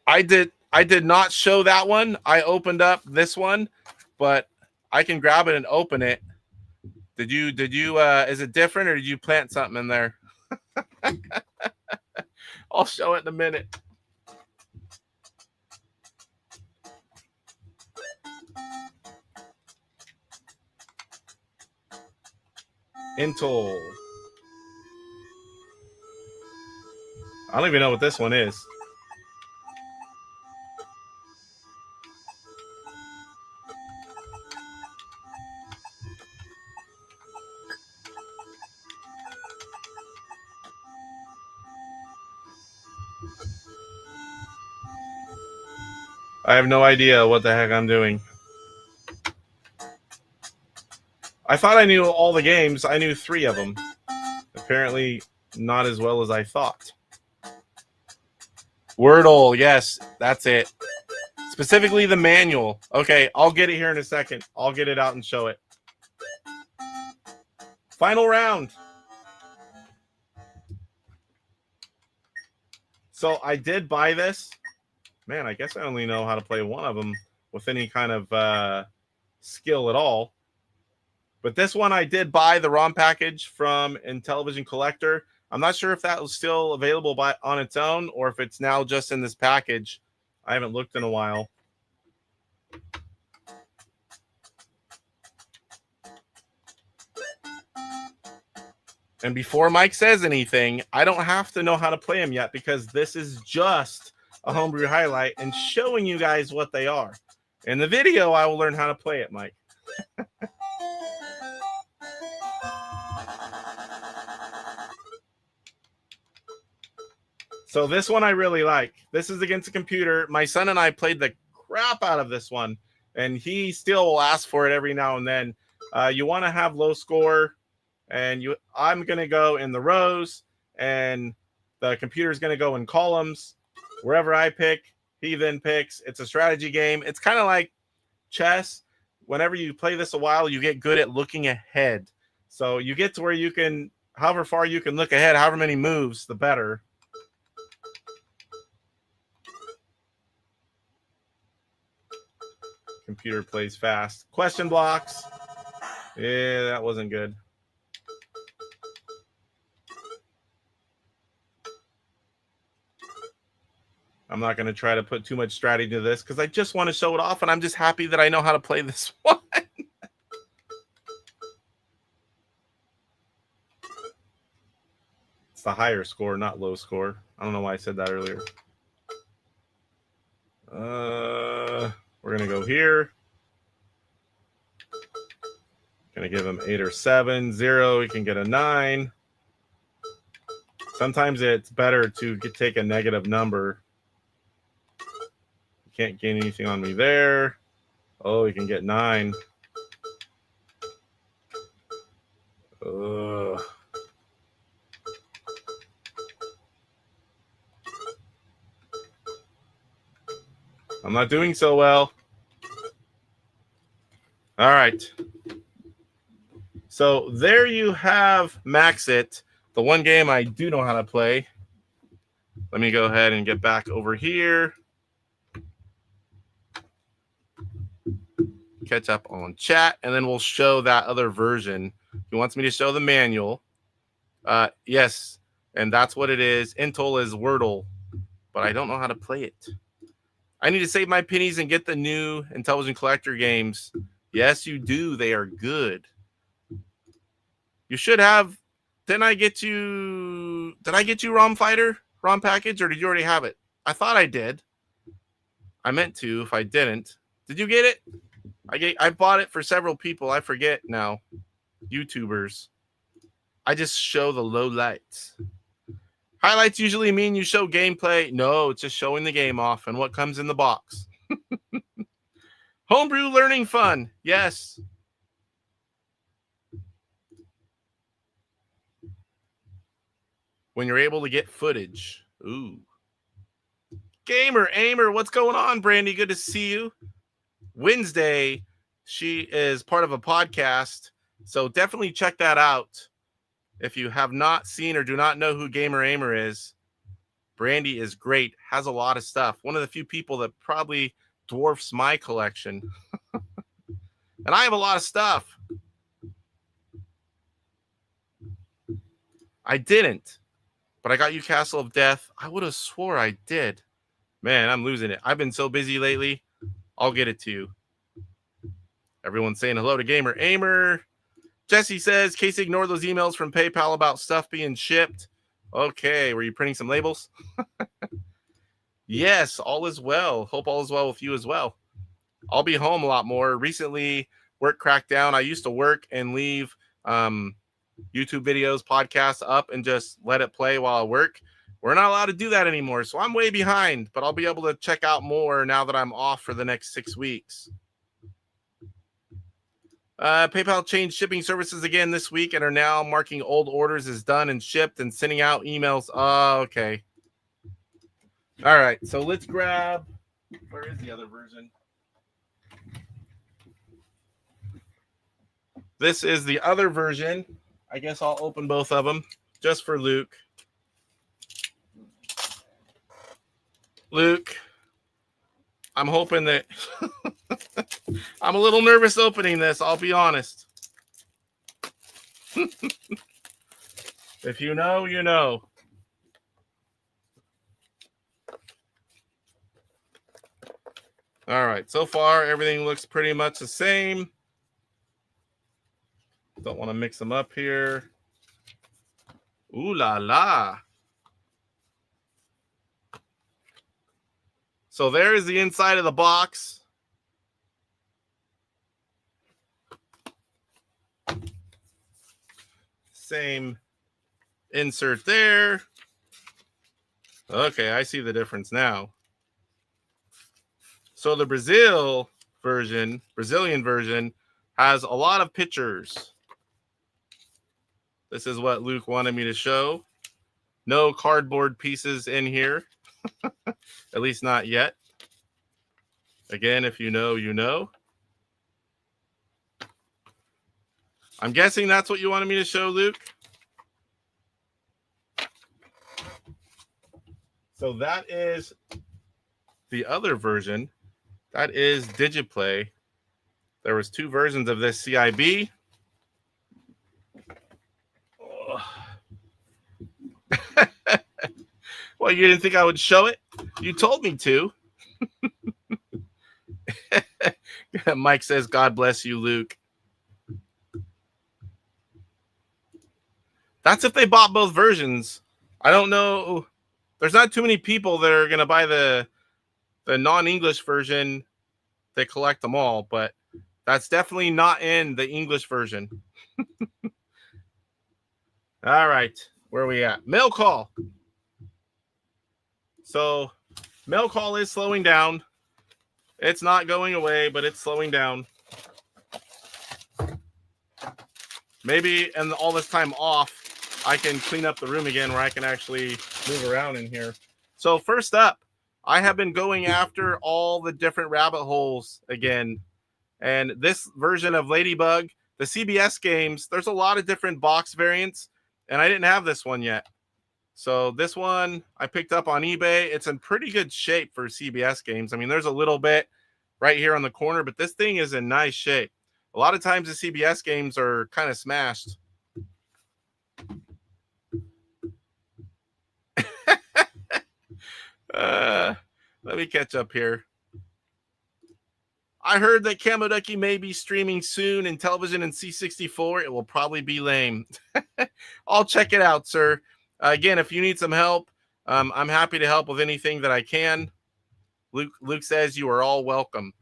I did not show that one. I opened up this one, but I can grab it and open it. Did you is it different, or did you plant something in there? I'll show it in a minute. Intel. I don't even know what this one is. I have no idea what the heck I'm doing. I thought I knew all the games. I knew 3 of them. Apparently not as well as I thought. Wordle, yes, that's it. Specifically the manual. Okay, I'll get it here in a second. I'll get it out and show it. Final round. So I did buy this. Man, I guess I only know how to play one of them with any kind of skill at all. But this one I did buy the ROM package from Intellivision Collector. I'm not sure if that was still available on its own or if it's now just in this package. I haven't looked in a while. And before Mike says anything, I don't have to know how to play them yet because this is just a homebrew highlight and showing you guys what they are. In the video, I will learn how to play it, Mike. So this one I really like. This is against a computer. My son and I played the crap out of this one, and he still will ask for it every now and then. You want to have low score, and I'm going to go in the rows, and the computer is going to go in columns. Wherever I pick, he then picks. It's a strategy game. It's kind of like chess. Whenever you play this a while, you get good at looking ahead. So you get to where you can, however far you can look ahead, however many moves, the better. Computer plays fast. Question blocks. Yeah, that wasn't good. I'm not going to try to put too much strategy into this because I just want to show it off, and I'm just happy that I know how to play this one. It's the higher score, not low score. I don't know why I said that earlier. We're going to go here. Going to give him 8 or 7. 0, he can get a 9. Sometimes it's better to take a negative number. Can't gain anything on me there. Oh, he can get 9. Ugh. I'm not doing so well. All right. So there you have Maxit, the one game I do know how to play. Let me go ahead and get back over here. Catch up on chat, and then we'll show that other version. He wants me to show the manual. Yes, and that's what it is. Intel is Wordle, but I don't know how to play it. I need to save my pennies and get the new Intellivision Collector games. Yes, you do. They are good. You should have. Did I get you ROM Fighter, ROM package, or did you already have it? I thought I did. I meant to. If I didn't, did you get it? I bought it for several people. I forget now. YouTubers. I just show the low lights. Highlights usually mean you show gameplay. No, it's just showing the game off and what comes in the box. Homebrew learning fun. Yes. When you're able to get footage. Ooh. Gamer, Aimer, what's going on, Brandy? Good to see you. Wednesday, she is part of a podcast, so definitely check that out. If you have not seen or do not know who Gamer Aimer is, Brandy is great, has a lot of stuff. One of the few people that probably dwarfs my collection. And I have a lot of stuff. I didn't, but I got you Castle of Death. I would have swore I did. Man, I'm losing it. I've been so busy lately. I'll get it to you. Everyone's saying hello to Gamer Aimer. Jesse says, Casey, ignore those emails from PayPal about stuff being shipped. Okay, were you printing some labels? Yes, all is well. Hope all is well with you as well. I'll be home a lot more. Recently, work cracked down. I used to work and leave YouTube videos, podcasts up and just let it play while I work. We're not allowed to do that anymore, so I'm way behind, but I'll be able to check out more now that I'm off for the next 6 weeks. PayPal changed shipping services again this week and are now marking old orders as done and shipped and sending out emails. Oh, okay. All right, so let's grab, where is the other version? This is the other version. I guess I'll open both of them just for Luke. Luke, I'm hoping that I'm a little nervous opening this, I'll be honest. If you know, you know. All right, so far everything looks pretty much the same. Don't want to mix them up here. Ooh la la. So there is the inside of the box. Same insert there. Okay, I see the difference now. So the Brazilian version has a lot of pictures. This is what Luke wanted me to show. No cardboard pieces in here. At least not yet. Again, if you know, you know. I'm guessing that's what you wanted me to show, Luke. So that is the other version. That is Digiplay. There was 2 versions of this CIB. Well, you didn't think I would show it? You told me to. Mike says, God bless you, Luke. That's if they bought both versions. I don't know. There's not too many people that are going to buy the non-English version. They collect them all, but that's definitely not in the English version. All right. Where are we at? Mail call. So mail call is slowing down. It's not going away, but it's slowing down. Maybe in all this time off, I can clean up the room again where I can actually move around in here. So first up, I have been going after all the different rabbit holes again. And this version of Ladybug, the CBS games, there's a lot of different box variants, and I didn't have this one yet. So this one I picked up on eBay. It's in pretty good shape for CBS games. I mean, there's a little bit right here on the corner, but this thing is in nice shape. A lot of times the CBS games are kind of smashed. Let me catch up here. I heard that Camo Ducky may be streaming soon in Intellivision and C64. It will probably be lame. I'll check it out, sir. Again, if you need some help, I'm happy to help with anything that I can. Luke says you are all welcome.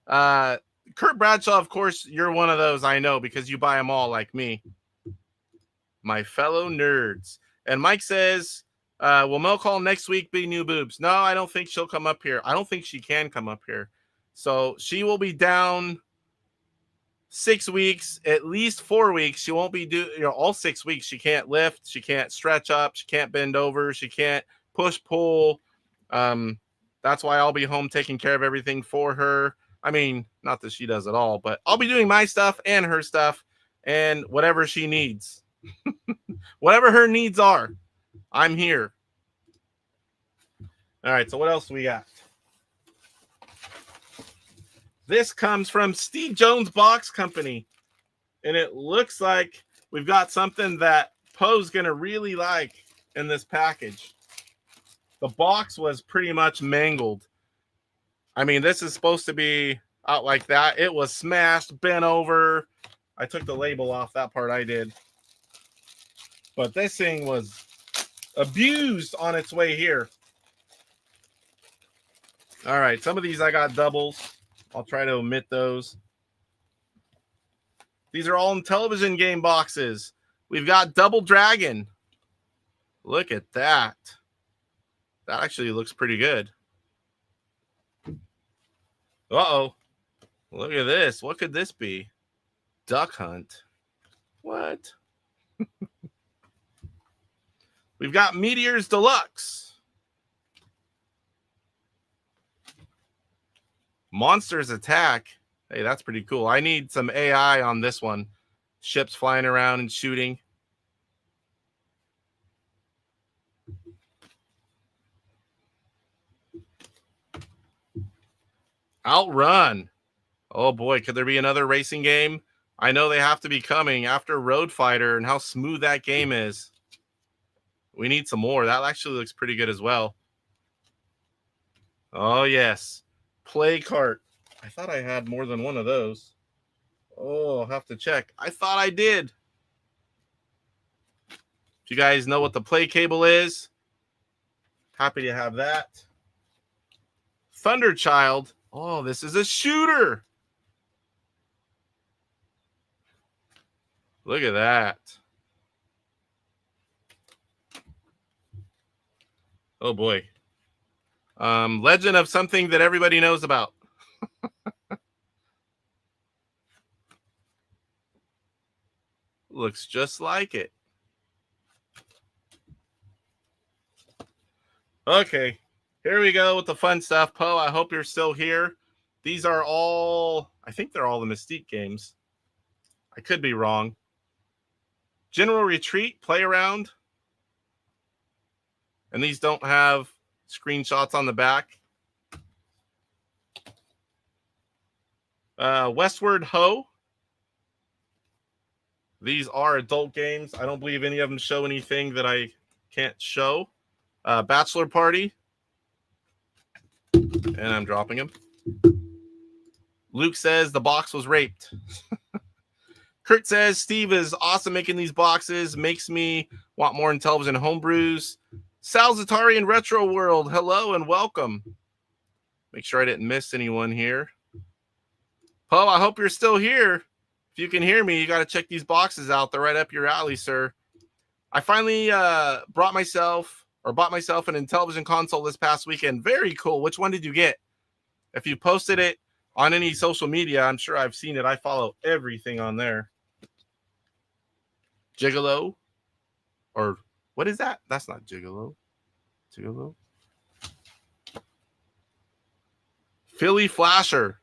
Kurt Bradshaw, of course, you're one of those I know because you buy them all like me. My fellow nerds. And Mike says, will Mel Call next week be New Boobs? No, I don't think she'll come up here. I don't think she can come up here. So she will be down 6 weeks, at least 4 weeks. She won't be all 6 weeks. She can't lift. She can't stretch up. She can't bend over. She can't push, pull. That's why I'll be home taking care of everything for her. I mean, not that she does it all, but I'll be doing my stuff and her stuff and whatever she needs. Whatever her needs are, I'm here. All right, so what else we got? This comes from Steve Jones Box Company, and it looks like we've got something that Poe's going to really like in this package. The box was pretty much mangled. I mean, this is supposed to be out like that. It was smashed, bent over. I took the label off. That part I did. But this thing was abused on its way here. All right, some of these I got doubles. I'll try to omit those. These are all Intellivision game boxes. We've got Double Dragon. Look at that. That actually looks pretty good. Uh-oh. Look at this. What could this be? Duck Hunt. What? We've got Meteors Deluxe. Monsters Attack. Hey, that's pretty cool. I need some AI on this one. Ships flying around and shooting. Outrun. Oh boy, could there be another racing game? I know they have to be coming after Road Fighter and how smooth that game is. We need some more. That actually looks pretty good as well. Oh, yes. Play Kart. I thought I had more than one of those. Oh, I'll have to check. I thought I did. If you guys know what the play cable is, happy to have that. Thunderchild. Oh, this is a shooter. Look at that. Oh, boy. Legend of something that everybody knows about. Looks just like it. Okay, here we go with the fun stuff. Poe, I hope you're still here. These are all, I think they're all the Mystique games. I could be wrong. General Retreat, Play Around. And these don't have screenshots on the back. Westward Ho. These are adult games. I don't believe any of them show anything that I can't show. Bachelor Party. And I'm dropping him. Luke says the box was raped. Kurt says Steve is awesome making these boxes. Makes me want more Intellivision Homebrews. Sal's Atari and Retro World. Hello and welcome. Make sure I didn't miss anyone here. Poe, I hope you're still here. If you can hear me, you got to check these boxes out. They're right up your alley, sir. I finally bought myself an Intellivision console this past weekend. Very cool. Which one did you get? If you posted it on any social media, I'm sure I've seen it. I follow everything on there. Gigolo? Or what is that? That's not Gigolo. Gigolo? Philly Flasher.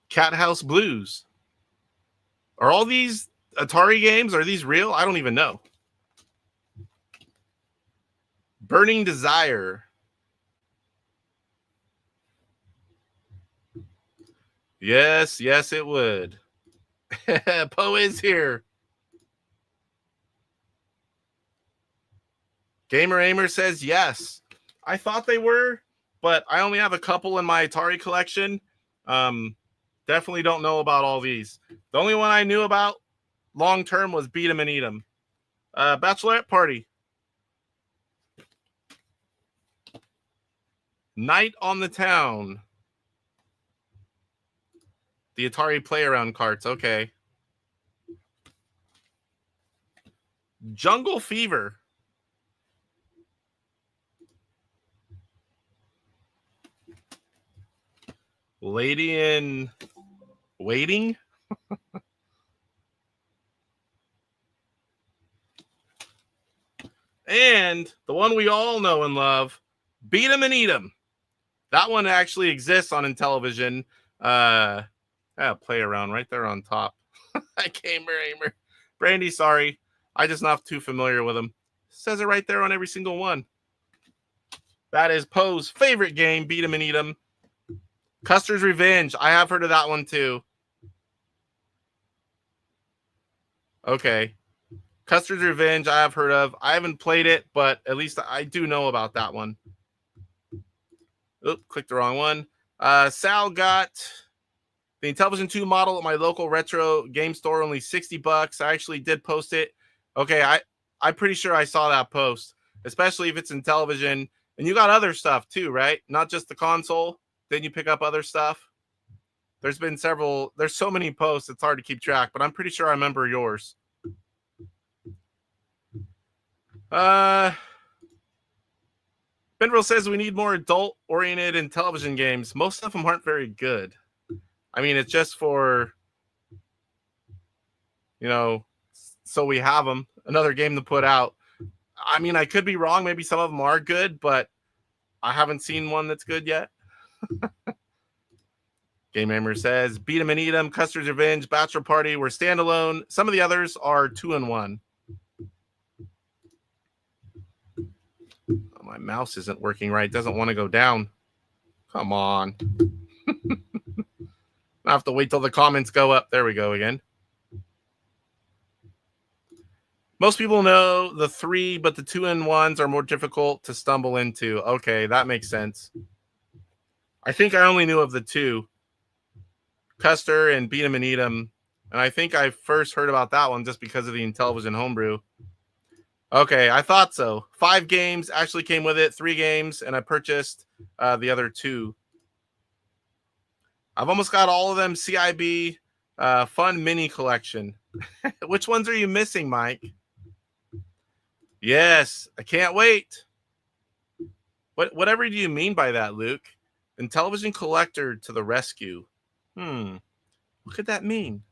Cat House Blues. Are all these Atari games? Are these real? I don't even know. Burning Desire. Yes, yes, it would. Poe is here. Gamer Aimer says yes. I thought they were, but I only have a couple in my Atari collection. Definitely don't know about all these. The only one I knew about long term was Beat 'em and Eat 'em. Bachelorette Party. Night on the Town. The Atari Play Around carts. Okay. Jungle Fever. Lady in Waiting. And the one we all know and love, Beat 'em and Eat 'em. That one actually exists on Intellivision. Play Around right there on top. Gamer Aimer. Brandy, sorry. I just not too familiar with them. Says it right there on every single one. That is Poe's favorite game, Beat 'em and Eat 'em. Custer's Revenge. I have heard of that one too. Okay. Custer's Revenge, I have heard of. I haven't played it, but at least I do know about that one. Oop, clicked the wrong one. Sal got the Intellivision 2 model at my local retro game store, only $60. I actually did post it. Okay, I'm pretty sure I saw that post, especially if it's Intellivision. And you got other stuff too, right? Not just the console. Then you pick up other stuff. There's been several. There's so many posts, it's hard to keep track, but I'm pretty sure I remember yours. Benville says we need more adult-oriented Intellivision games. Most of them aren't very good. I mean, it's just for, so we have them. Another game to put out. I mean, I could be wrong. Maybe some of them are good, but I haven't seen one that's good yet. Game Hammer says, Beat 'em and Eat 'em, Custer's Revenge, Bachelor Party were standalone. Some of the others are 2-in-1. Oh, my mouse isn't working right. It doesn't want to go down. Come on. I have to wait till the comments go up. There we go again. Most people know the 3, but the 2-in-1s are more difficult to stumble into. Okay, that makes sense. I think I only knew of the 2. Custer and Beat 'em and Eat 'em. And I think I first heard about that one just because of the Intellivision Homebrew. Okay, I thought so. 5 games actually came with it, 3 games, and I purchased the other 2. I've almost got all of them. CIB, Fun Mini Collection. Which ones are you missing, Mike? Yes, I can't wait. Whatever do you mean by that, Luke? Intellivision Collector to the rescue. What could that mean?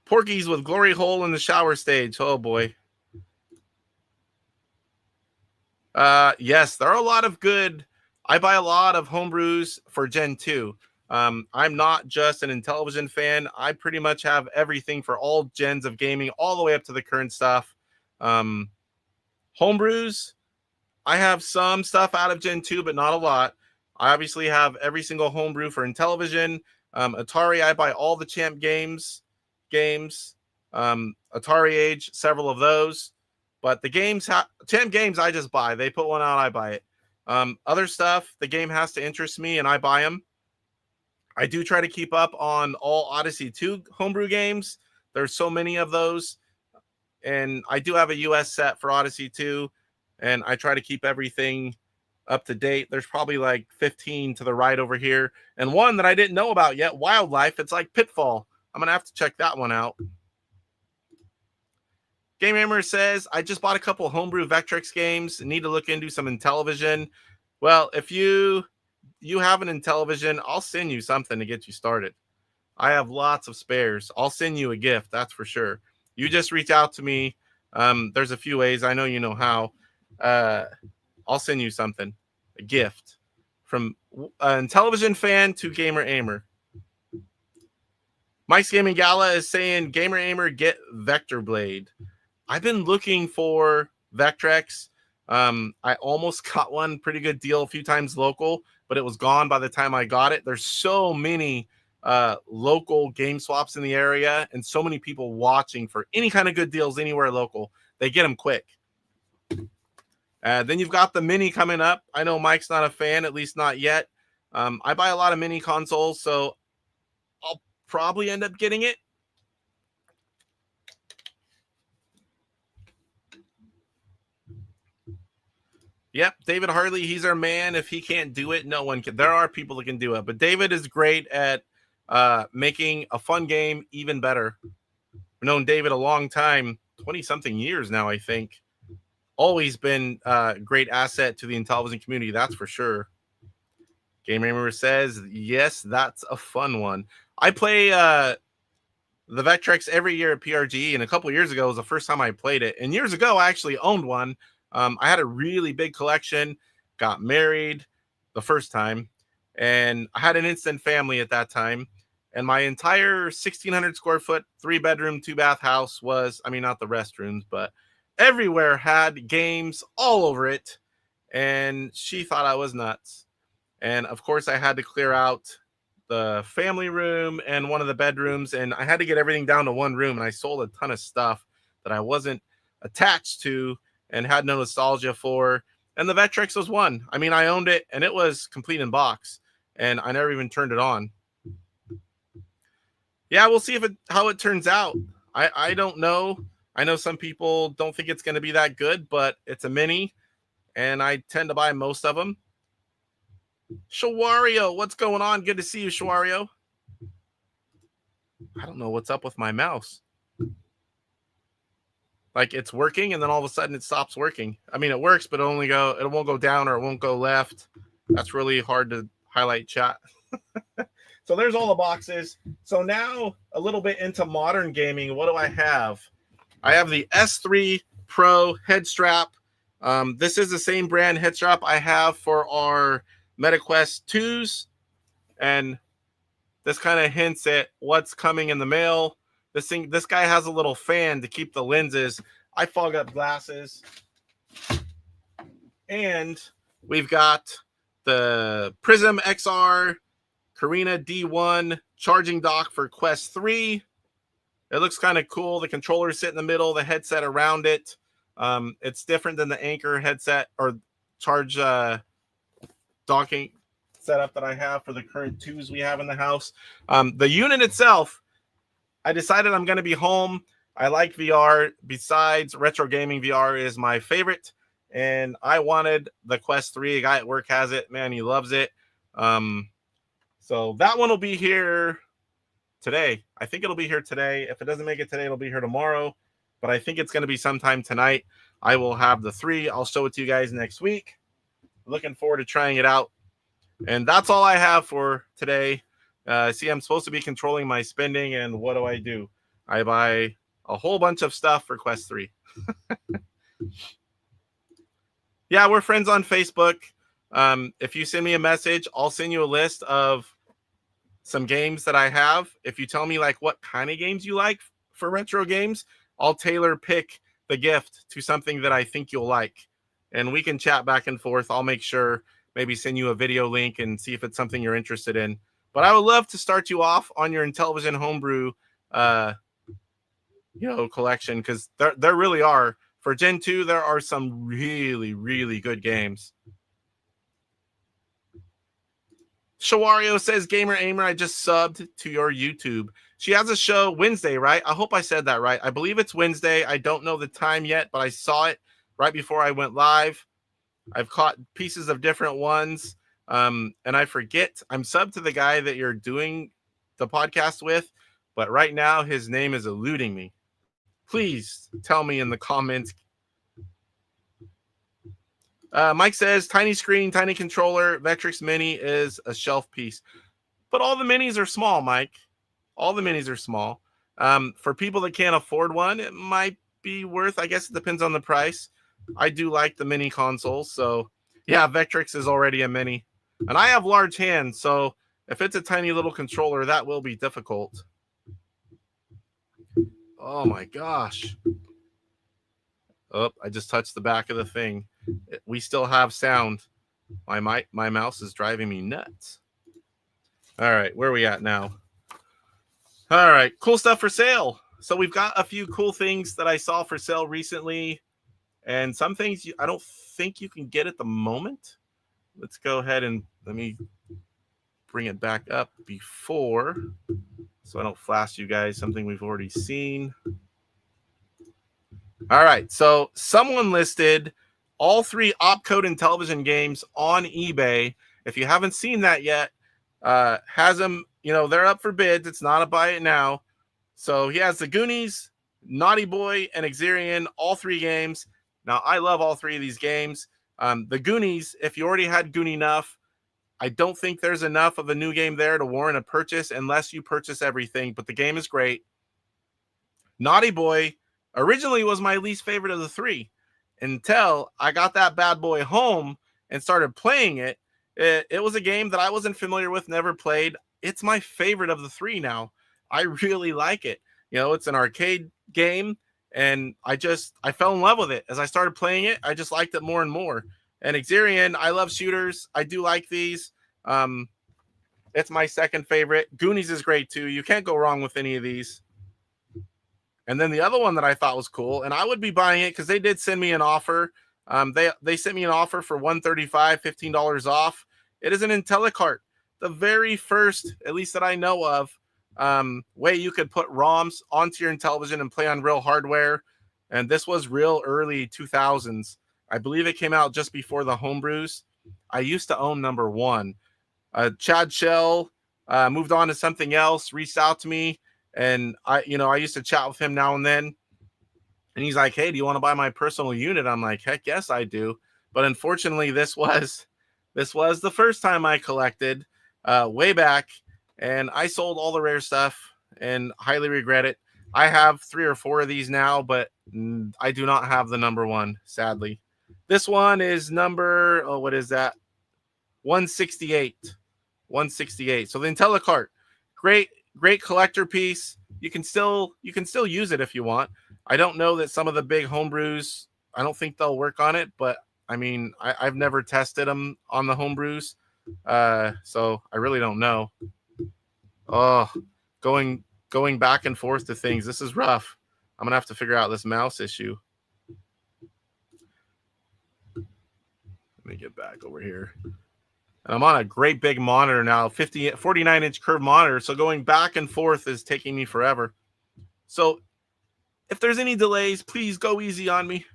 Porkies with Glory Hole in the shower stage. Oh, boy. Yes, there are a lot of good. I buy a lot of homebrews for Gen 2. I'm not just an Intellivision fan. I pretty much have everything for all gens of gaming, all the way up to the current stuff. Homebrews, I have some stuff out of Gen 2, but not a lot. I obviously have every single homebrew for Intellivision. Atari, I buy all the Champ games. AtariAge, several of those. But the games, Champ games, I just buy. They put one out, I buy it. Other stuff, the game has to interest me, and I buy them. I do try to keep up on all Odyssey 2 homebrew games. There's so many of those. And I do have a US set for Odyssey 2, and I try to keep everything up to date. There's probably like 15 to the right over here. And one that I didn't know about yet, Wildlife. It's like Pitfall. I'm going to have to check that one out. Game Hammer says, I just bought a couple homebrew Vectrex games. Need to look into some Intellivision. Well, if you have an Intellivision, I'll send you something to get you started. I have lots of spares. I'll send you a gift, that's for sure. You just reach out to me. There's a few ways. I know you know how. I'll send you something, a gift from an Intellivision fan to Gamer Aimer. Mike's Gaming Gala is saying, Gamer Aimer, get Vector Blade. I've been looking for Vectrex. I almost got one pretty good deal a few times local, but it was gone by the time I got it. There's so many local game swaps in the area and so many people watching for any kind of good deals anywhere local. They get them quick. Then you've got the Mini coming up. I know Mike's not a fan, at least not yet. I buy a lot of Mini consoles, so I'll probably end up getting it. Yep, David Harley, he's our man. If he can't do it, no one can. There are people that can do it, but David is great at making a fun game even better. I've known David a long time, 20-something years now, I think. Always been a great asset to the Intellivision community, that's for sure. Game Hammer says, yes, that's a fun one. I play the Vectrex every year at PRG, and a couple years ago was the first time I played it. And years ago, I actually owned one. I had a really big collection, got married the first time, and I had an instant family at that time. And my entire 1,600 square foot, 3-bedroom, 2-bath house was, I mean, not the restrooms, but everywhere had games all over it. And she thought I was nuts. And of course, I had to clear out the family room and one of the bedrooms, and I had to get everything down to one room. And I sold a ton of stuff that I wasn't attached to and had no nostalgia for. And the Vectrex was one. I mean, I owned it, and it was complete in box, and I never even turned it on. Yeah, we'll see how it turns out. I don't know. I know some people don't think it's going to be that good, but it's a mini, and I tend to buy most of them. Shawario, what's going on? Good to see you, Shawario. I don't know what's up with my mouse. Like, it's working, and then all of a sudden it stops working. I mean, it works, but it won't go down or it won't go left. That's really hard to highlight chat. So there's all the boxes. So now a little bit into modern gaming. What do I have? I have the S3 Pro head strap. This is the same brand head strap I have for our MetaQuest 2s. And this kind of hints at what's coming in the mail. This guy has a little fan to keep the lenses. I fog up glasses. And we've got the Prism XR Carina D1 charging dock for Quest 3. It looks kind of cool. The controllers sit in the middle, the headset around it. It's different than the Anchor headset or charge docking setup that I have for the current 2s we have in the house. The unit itself, I decided I'm going to be home. I like VR. Besides, retro gaming VR is my favorite. And I wanted the Quest 3. A guy at work has it. Man, he loves it. So that one will be here today. I think it'll be here today. If it doesn't make it today, it'll be here tomorrow. But I think it's going to be sometime tonight. I will have the 3. I'll show it to you guys next week. Looking forward to trying it out. And that's all I have for today. See, I'm supposed to be controlling my spending, and what do? I buy a whole bunch of stuff for Quest 3. Yeah, we're friends on Facebook. If you send me a message, I'll send you a list of some games that I have. If you tell me like what kind of games you like for retro games, I'll tailor pick the gift to something that I think you'll like. And we can chat back and forth. I'll make sure, maybe send you a video link and see if it's something you're interested in. But I would love to start you off on your Intellivision Homebrew, collection, because there really are. For Gen 2, there are some really, really good games. Shawario says, Gamer Aimer, I just subbed to your YouTube. She has a show Wednesday, right? I hope I said that right. I believe it's Wednesday. I don't know the time yet, but I saw it right before I went live. I've caught pieces of different ones. And I forget, I'm subbed to the guy that you're doing the podcast with, but right now his name is eluding me. Please tell me in the comments. Mike says, tiny screen, tiny controller, Vectrex Mini is a shelf piece. But all the minis are small, Mike. All the minis are small. For people that can't afford one, it might be worth, I guess it depends on the price. I do like the mini consoles. So, yeah, Vectrex is already a mini. And I have large hands, so if it's a tiny little controller, that will be difficult. Oh, my gosh. Oh, I just touched the back of the thing. We still have sound. My mouse is driving me nuts. All right, where are we at now? All right, cool stuff for sale. So we've got a few cool things that I saw for sale recently, and some things I don't think you can get at the moment. Let's go ahead and let me bring it back up before, so I don't flash you guys something we've already seen. All right, so someone listed all 3 OpCode Intellivision games on eBay. If you haven't seen that yet, has them, they're up for bids. It's not a buy it now. So he has the Goonies, Naughty Boy, and Xerion, all 3 games. Now, I love all 3 of these games. The Goonies, if you already had Goonie enough, I don't think there's enough of a new game there to warrant a purchase unless you purchase everything, but the game is great. Naughty Boy originally was my least favorite of the 3 until I got that bad boy home and started playing it. It was a game that I wasn't familiar with, never played. it's my favorite of the three now. I really like it. You know, it's an arcade game, and I fell in love with it. As I started playing it, I just liked it more and more. And Xerion, I love shooters. I do like these. It's my second favorite. Goonies is great too. You can't go wrong with any of these. And then the other one that I thought was cool, and I would be buying it because they did send me an offer. They sent me an offer for $135, $15 off. It is an IntelliCart, the very first, at least that I know of, way you could put ROMs onto your Intellivision and play on real hardware. And this was real early 2000s. I believe it came out just before the Homebrews. I used to own number one. Chad Shell moved on to something else, reached out to me, and I used to chat with him now and then. And he's like, "Hey, do you want to buy my personal unit?" I'm like, "Heck yes, I do." But unfortunately, this was the first time I collected way back, and I sold all the rare stuff and highly regret it. I have 3 or 4 of these now, but I do not have the number one, sadly. This one is number, what is that? 168. 168. So the IntelliCart, great collector piece. You can still use it if you want. I don't know that some of the big homebrews, I don't think they'll work on it, but I mean, I've never tested them on the homebrews, so I really don't know. Oh, going back and forth to things. This is rough. I'm gonna have to figure out this mouse issue. Let me get back over here. And I'm on a great big monitor now, 49-inch curved monitor. So going back and forth is taking me forever. So if there's any delays, please go easy on me.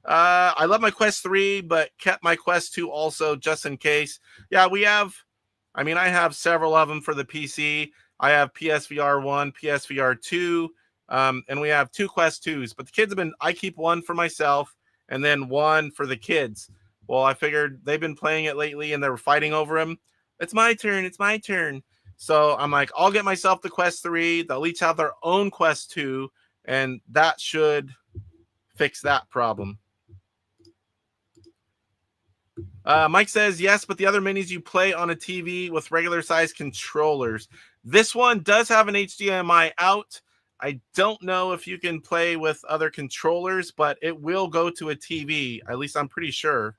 I love my Quest 3, but kept my Quest 2 also just in case. Yeah, I have several of them for the PC. I have PSVR 1, PSVR 2, and we have 2 Quest 2s. But the kids I keep one for myself and then one for the kids. Well, I figured they've been playing it lately and they were fighting over him. It's my turn. It's my turn. So I'm like, I'll get myself the Quest 3. They'll each have their own Quest 2, and that should fix that problem. Mike says, yes, but the other minis you play on a TV with regular size controllers. This one does have an HDMI out. I don't know if you can play with other controllers, but it will go to a TV. At least I'm pretty sure.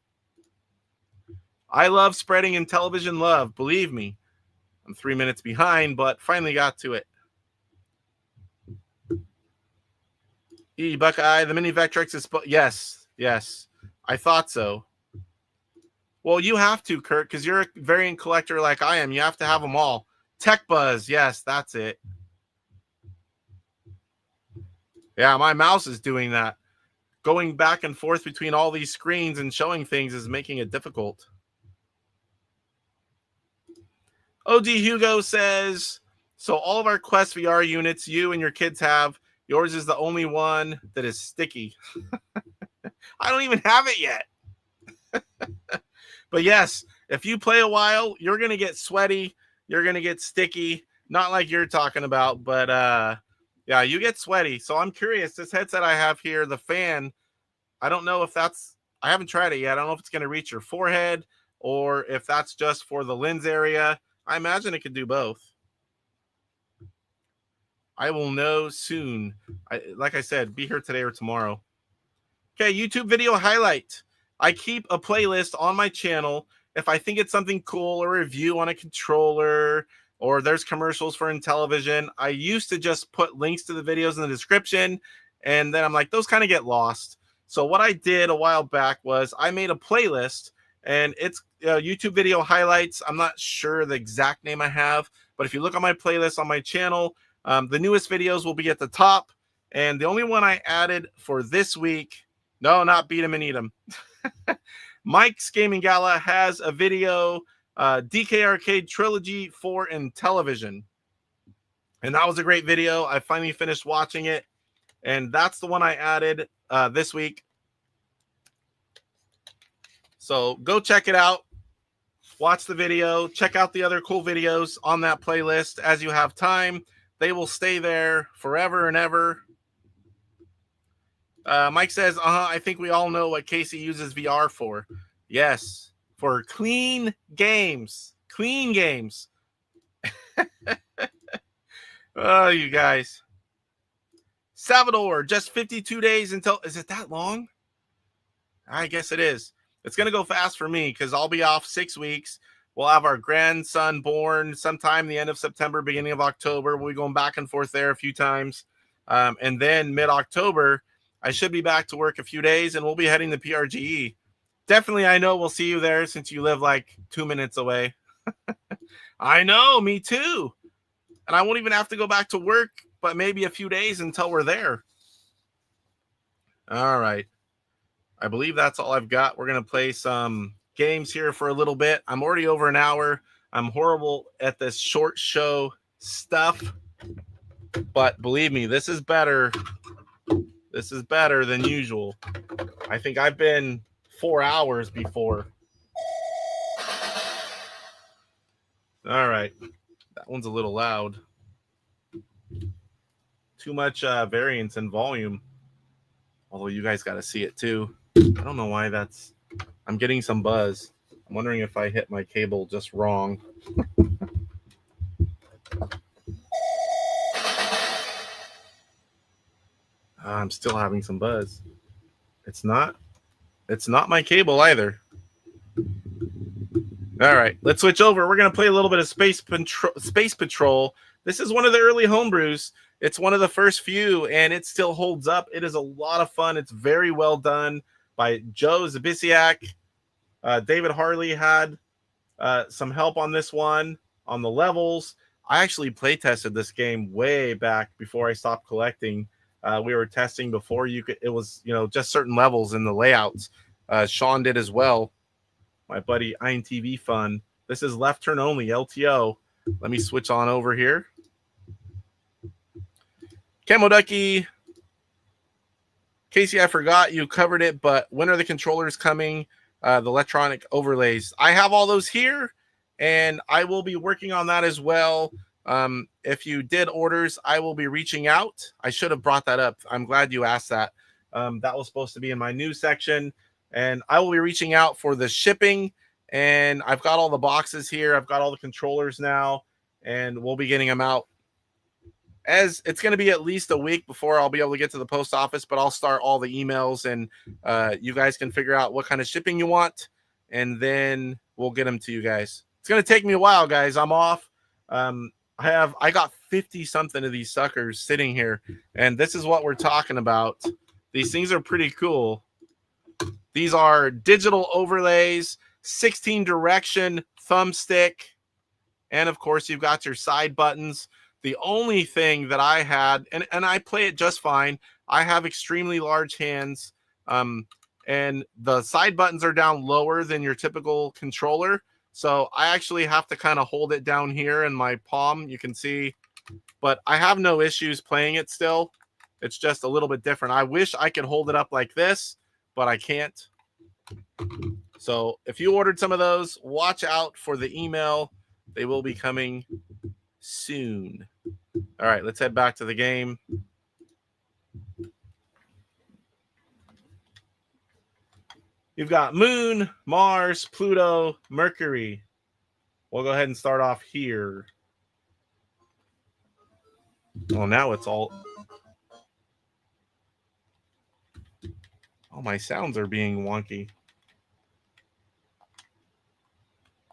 I love spreading Intellivision love. Believe me. I'm 3 minutes behind, but finally got to it. Buckeye, the mini Vectrex is... Yes. I thought so. Well, you have to, Kurt, because you're a variant collector like I am. You have to have them all. Tech Buzz. Yes, that's it. Yeah, my mouse is doing that. Going back and forth between all these screens and showing things is making it difficult. OD Hugo says, so all of our Quest VR units you and your kids have, yours is the only one that is sticky. I don't even have it yet. But yes, if you play a while, you're going to get sweaty. You're going to get sticky. Not like you're talking about, but yeah, you get sweaty. So I'm curious, this headset I have here, the fan, I don't know if I haven't tried it yet. I don't know if it's going to reach your forehead or if that's just for the lens area. I imagine it could do both. I will know soon. Like I said, be here today or tomorrow. Okay, YouTube video highlight. I keep a playlist on my channel. If I think it's something cool, a review on a controller, or there's commercials for Intellivision, I used to just put links to the videos in the description, and then I'm like, those kind of get lost. So what I did a while back was I made a playlist, and it's YouTube video highlights. I'm not sure the exact name I have, but if you look on my playlist on my channel, the newest videos will be at the top. And the only one I added for this week, no, not Beat 'em and Eat 'em. Mike's Gaming Gala has a video, DK Arcade Trilogy for Intellivision. And that was a great video. I finally finished watching it. And that's the one I added this week. So go check it out. Watch the video. Check out the other cool videos on that playlist as you have time. They will stay there forever and ever. Mike says, I think we all know what Casey uses VR for. Yes, for clean games. Clean games. Oh, you guys. Salvador, just 52 days until... Is it that long? I guess it is. It's going to go fast for me because I'll be off 6 weeks. We'll have our grandson born sometime the end of September, beginning of October. We'll be going back and forth there a few times. And then mid-October, I should be back to work a few days, and we'll be heading to PRGE. Definitely, I know we'll see you there since you live like 2 minutes away. I know, me too. And I won't even have to go back to work, but maybe a few days until we're there. All right. I believe that's all I've got. We're going to play some games here for a little bit. I'm already over an hour. I'm horrible at this short show stuff, but believe me, this is better. This is better than usual. I think I've been 4 hours before. All right. That one's a little loud. Too much variance in volume. Although you guys got to see it too. I don't know why that's... I'm getting some buzz. I'm wondering if I hit my cable just wrong. I'm still having some buzz. It's not my cable either. All right, let's switch over. We're going to play a little bit of Space Patrol. This is one of the early homebrews. It's one of the first few, and it still holds up. It is a lot of fun. It's very well done by Joe Zabisiak. David Harley had some help on this one, on the levels. I actually play tested this game way back before I stopped collecting. We were testing before you could. It was, just certain levels in the layouts. Sean did as well. My buddy InTv Fun. This is left turn only, LTO. Let me switch on over here. Camo Ducky. Casey, I forgot you covered it, but when are the controllers coming? The electronic overlays. I have all those here, and I will be working on that as well. If you did orders, I will be reaching out. I should have brought that up. I'm glad you asked that. That was supposed to be in my news section, and I will be reaching out for the shipping. And I've got all the boxes here. I've got all the controllers now, and we'll be getting them out. As it's going to be at least a week before I'll be able to get to the post office, but I'll start all the emails, and you guys can figure out what kind of shipping you want, and then we'll get them to you guys. It's going to take me a while, guys. I'm off. I got 50 something of these suckers sitting here, and this is what we're talking about. These things are pretty cool. These are digital overlays, 16 direction thumbstick, and of course you've got your side buttons. The only thing that I had, and I play it just fine, I have extremely large hands, and the side buttons are down lower than your typical controller. So I actually have to kind of hold it down here in my palm, you can see. But I have no issues playing it still. It's just a little bit different. I wish I could hold it up like this, but I can't. So if you ordered some of those, watch out for the email. They will be coming soon. All right, let's head back to the game. You've got Moon, Mars, Pluto, Mercury. We'll go ahead and start off here. Oh, now it's all... Oh, my sounds are being wonky.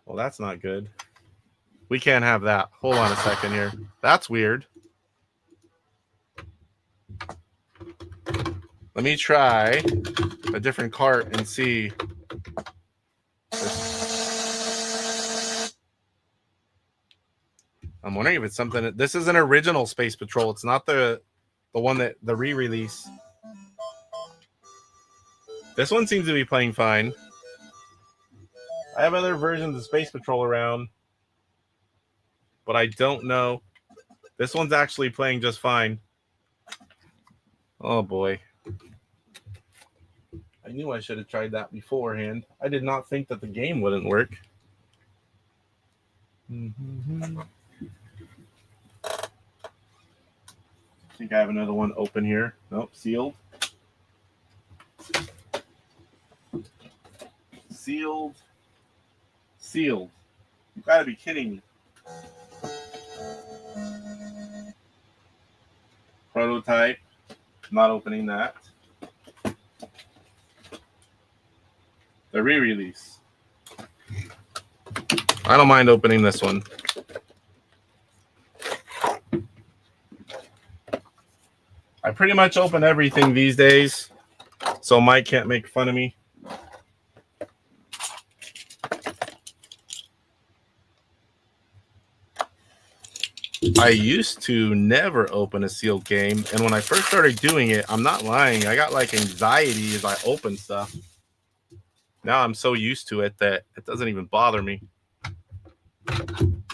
Well, that's not good. We can't have that. Hold on a second here. That's weird. Let me try a different cart and see. I'm wondering if it's something. This is an original Space Patrol. It's not the one that the re-release. This one seems to be playing fine. I have other versions of Space Patrol around, but I don't know. This one's actually playing just fine. Oh boy. I knew I should have tried that beforehand. I did not think that the game wouldn't work. I think I have another one open here. Nope, sealed. Sealed. Sealed. You've got to be kidding me. prototype. Not opening that. The re-release. I don't mind opening this one. I pretty much open everything these days, so Mike can't make fun of me. I used to never open a sealed game, and when I first started doing it, I'm not lying, I got like anxiety as I open stuff. Now I'm so used to it that it doesn't even bother me.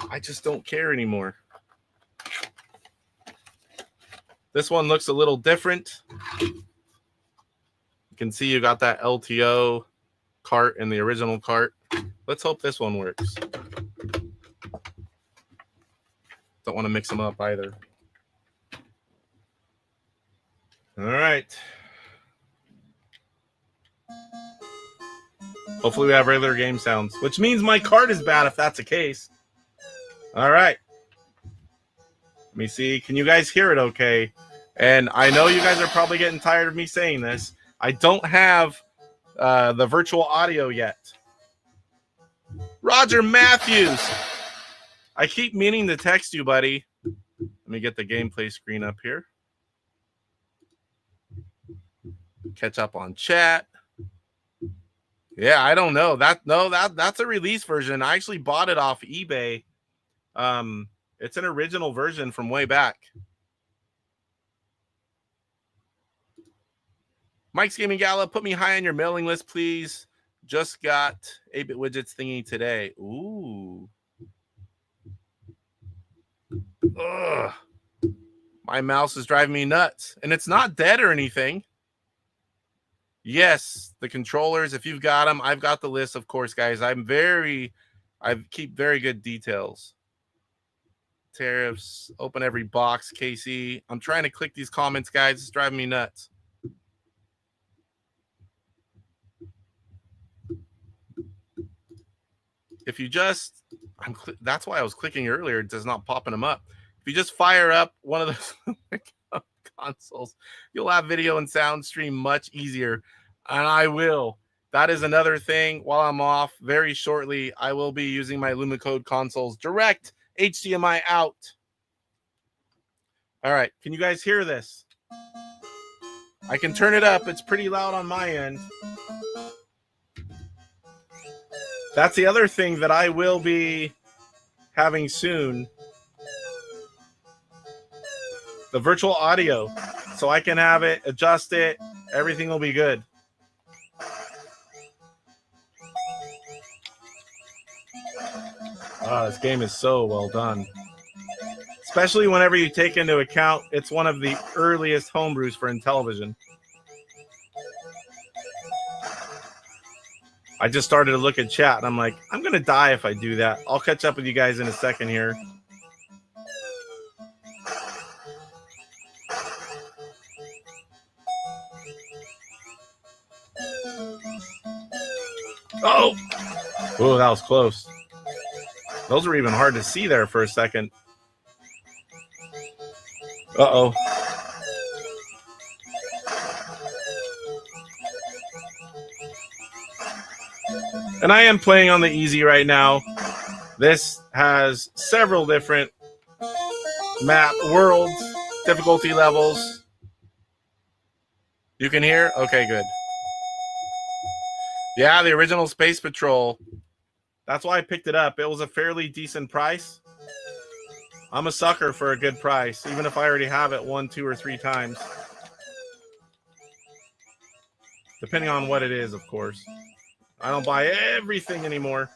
I just don't care anymore. This one looks a little different. You can see you got that LTO cart in the original cart. Let's hope this one works. Don't want to mix them up either. All right. Hopefully we have regular game sounds, which means my cart is bad if that's the case. All right. Let me see. Can you guys hear it okay? And I know you guys are probably getting tired of me saying this. I don't have the virtual audio yet. Roger Matthews. I keep meaning to text you, buddy. Let me get the gameplay screen up here. Catch up on chat. Yeah, I don't know. That's a release version. I actually bought it off eBay. It's an original version from way back. Mike's Gaming Gala, put me high on your mailing list, please. Just got 8-bit widgets thingy today. Ooh. Ugh. My mouse is driving me nuts. And it's not dead or anything. Yes, the controllers, if you've got them, I've got the list, of course, guys. I keep very good details. Tariffs, open every box, Casey. I'm trying to click these comments, guys. It's driving me nuts. If you just, that's why I was clicking earlier. It does not popping them up. If you just fire up one of those consoles, you'll have video and sound stream much easier. And I will. That is another thing. While I'm off, very shortly, I will be using my LumaCode consoles direct HDMI out. All right. Can you guys hear this? I can turn it up. It's pretty loud on my end. That's the other thing that I will be having soon. The virtual audio. So I can have it, adjust it. Everything will be good. Oh, this game is so well done. Especially whenever you take into account it's one of the earliest homebrews for Intellivision. I just started to look at chat, and I'm like, I'm going to die if I do that. I'll catch up with you guys in a second here. Oh! Oh, that was close. Those were even hard to see there for a second. Uh-oh. And I am playing on the easy right now. This has several different map worlds, difficulty levels. You can hear? Okay, good. Yeah, the original Space Patrol. That's why I picked it up. It was a fairly decent price. I'm a sucker for a good price, even if I already have it 1, 2, or 3 times. Depending on what it is, of course. I don't buy everything anymore.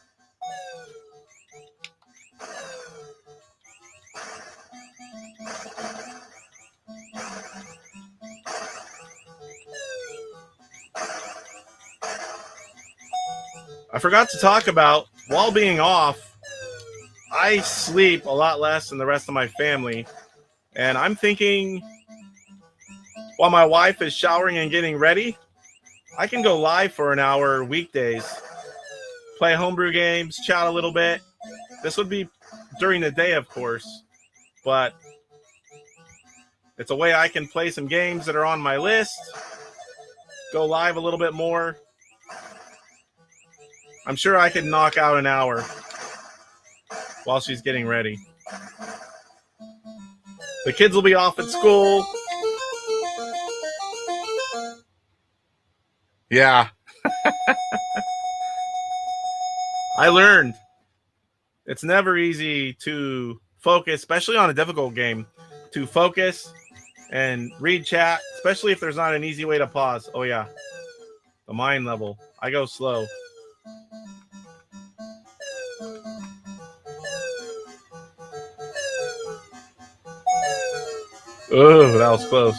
I forgot to talk about, while being off, I sleep a lot less than the rest of my family. And I'm thinking, while my wife is showering and getting ready, I can go live for an hour weekdays, play homebrew games, chat a little bit. This would be during the day, of course, but It's a way I can play some games that are on my list, go live a little bit more. I'm sure I could knock out an hour while she's getting ready. The kids will be off at school. Yeah. I learned it's never easy to focus, especially on a difficult game, to focus and read chat, especially if there's not an easy way to pause. Oh, yeah. The mind level. I go slow. Oh, that was close.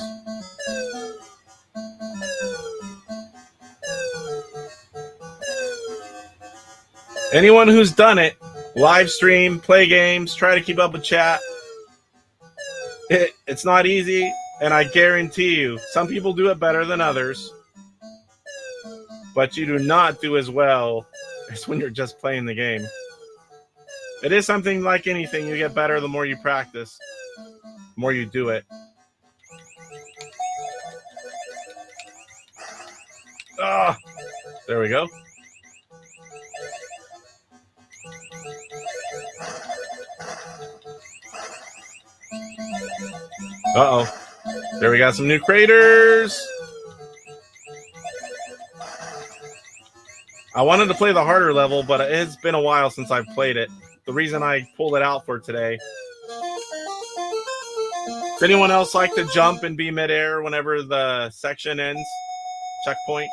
Anyone who's done it, live stream, play games, try to keep up with chat. It's not easy, and I guarantee you, some people do it better than others, but you do not do as well as when you're just playing the game. It is something like anything. You get better the more you practice, the more you do it. Ah, there we go. Uh-oh. There we got some new craters. I wanted to play the harder level, but it's been a while since I've played it. The reason I pulled it out for today. Does anyone else like to jump and be midair whenever the section ends? Checkpoint.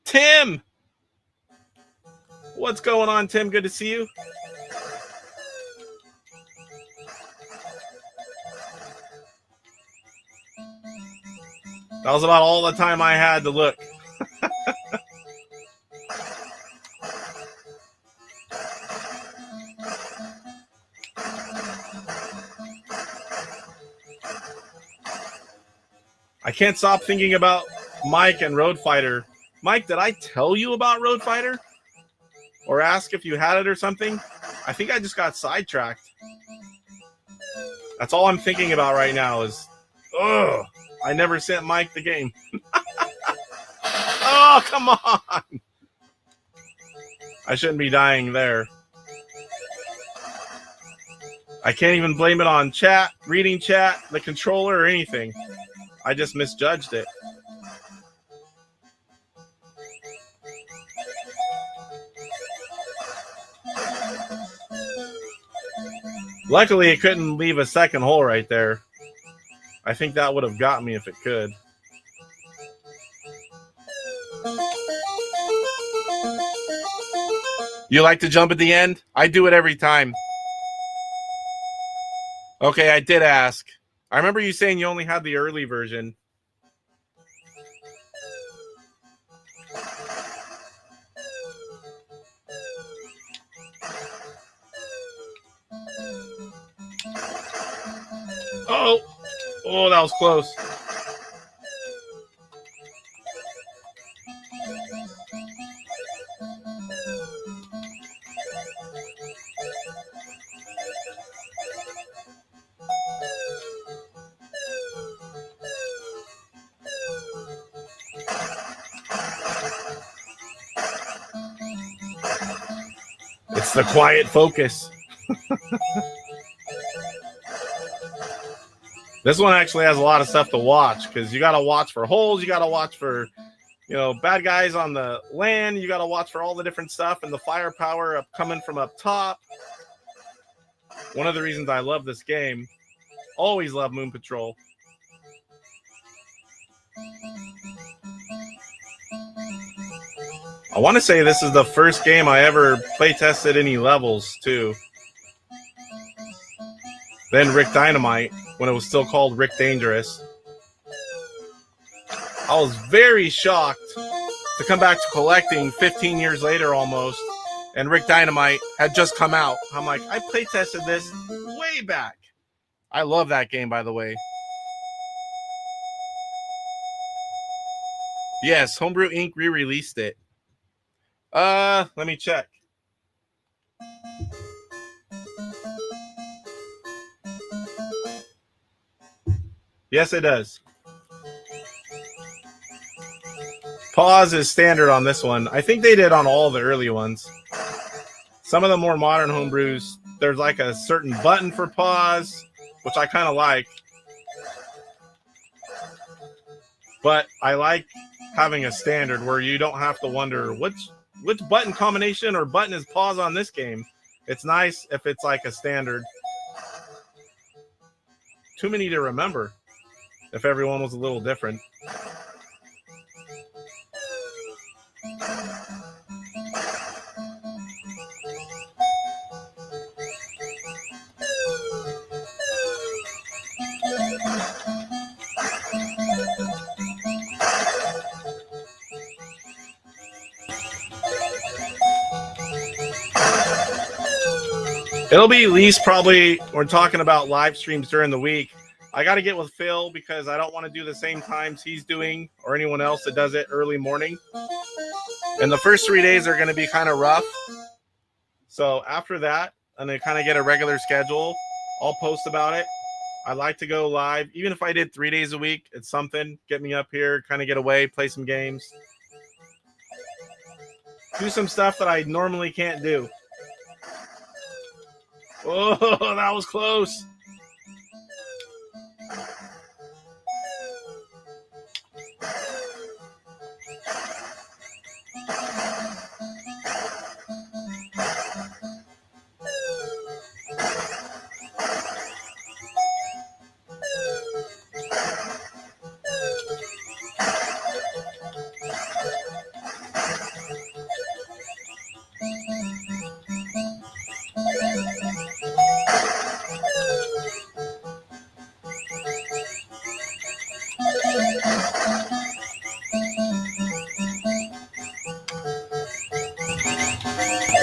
Tim! What's going on, Tim? Good to see you. That was about all the time I had to look. I can't stop thinking about Mike and Road Fighter. Mike, did I tell you about Road Fighter? Or ask if you had it or something? I think I just got sidetracked. That's all I'm thinking about right now is, ugh, I never sent Mike the game. Oh, come on. I shouldn't be dying there. I can't even blame it on chat, reading chat, the controller, or anything. I just misjudged it. Luckily, it couldn't leave a second hole right there. I think that would have got me if it could. You like to jump at the end? I do it every time. Okay, I did ask. I remember you saying you only had the early version. Oh, that was close. It's the quiet focus. This one actually has a lot of stuff to watch because you got to watch for holes. You got to watch for, bad guys on the land. You got to watch for all the different stuff and the firepower coming from up top. One of the reasons I love this game, always love Moon Patrol. I want to say this is the first game I ever play tested any levels too. Then Rick Dynamite, when it was still called Rick Dangerous. I was very shocked to come back to collecting 15 years later almost, and Rick Dynamite had just come out. I'm like, I play tested this way back. I love that game, by the way. Yes, Homebrew Inc. re-released it. Let me check. Yes, it does. Pause is standard on this one. I think they did on all the early ones. Some of the more modern homebrews, there's like a certain button for pause, which I kind of like. But I like having a standard where you don't have to wonder which button combination or button is pause on this game. It's nice if it's like a standard. Too many to remember if everyone was a little different. It'll be at least probably, we're talking about live streams during the week. I got to get with Phil because I don't want to do the same times he's doing or anyone else that does it early morning. And the first 3 days are going to be kind of rough. So after that, and then kind of get a regular schedule, I'll post about it. I like to go live. Even if I did 3 days a week, it's something. Get me up here, kind of get away, play some games. Do some stuff that I normally can't do. Oh, that was close.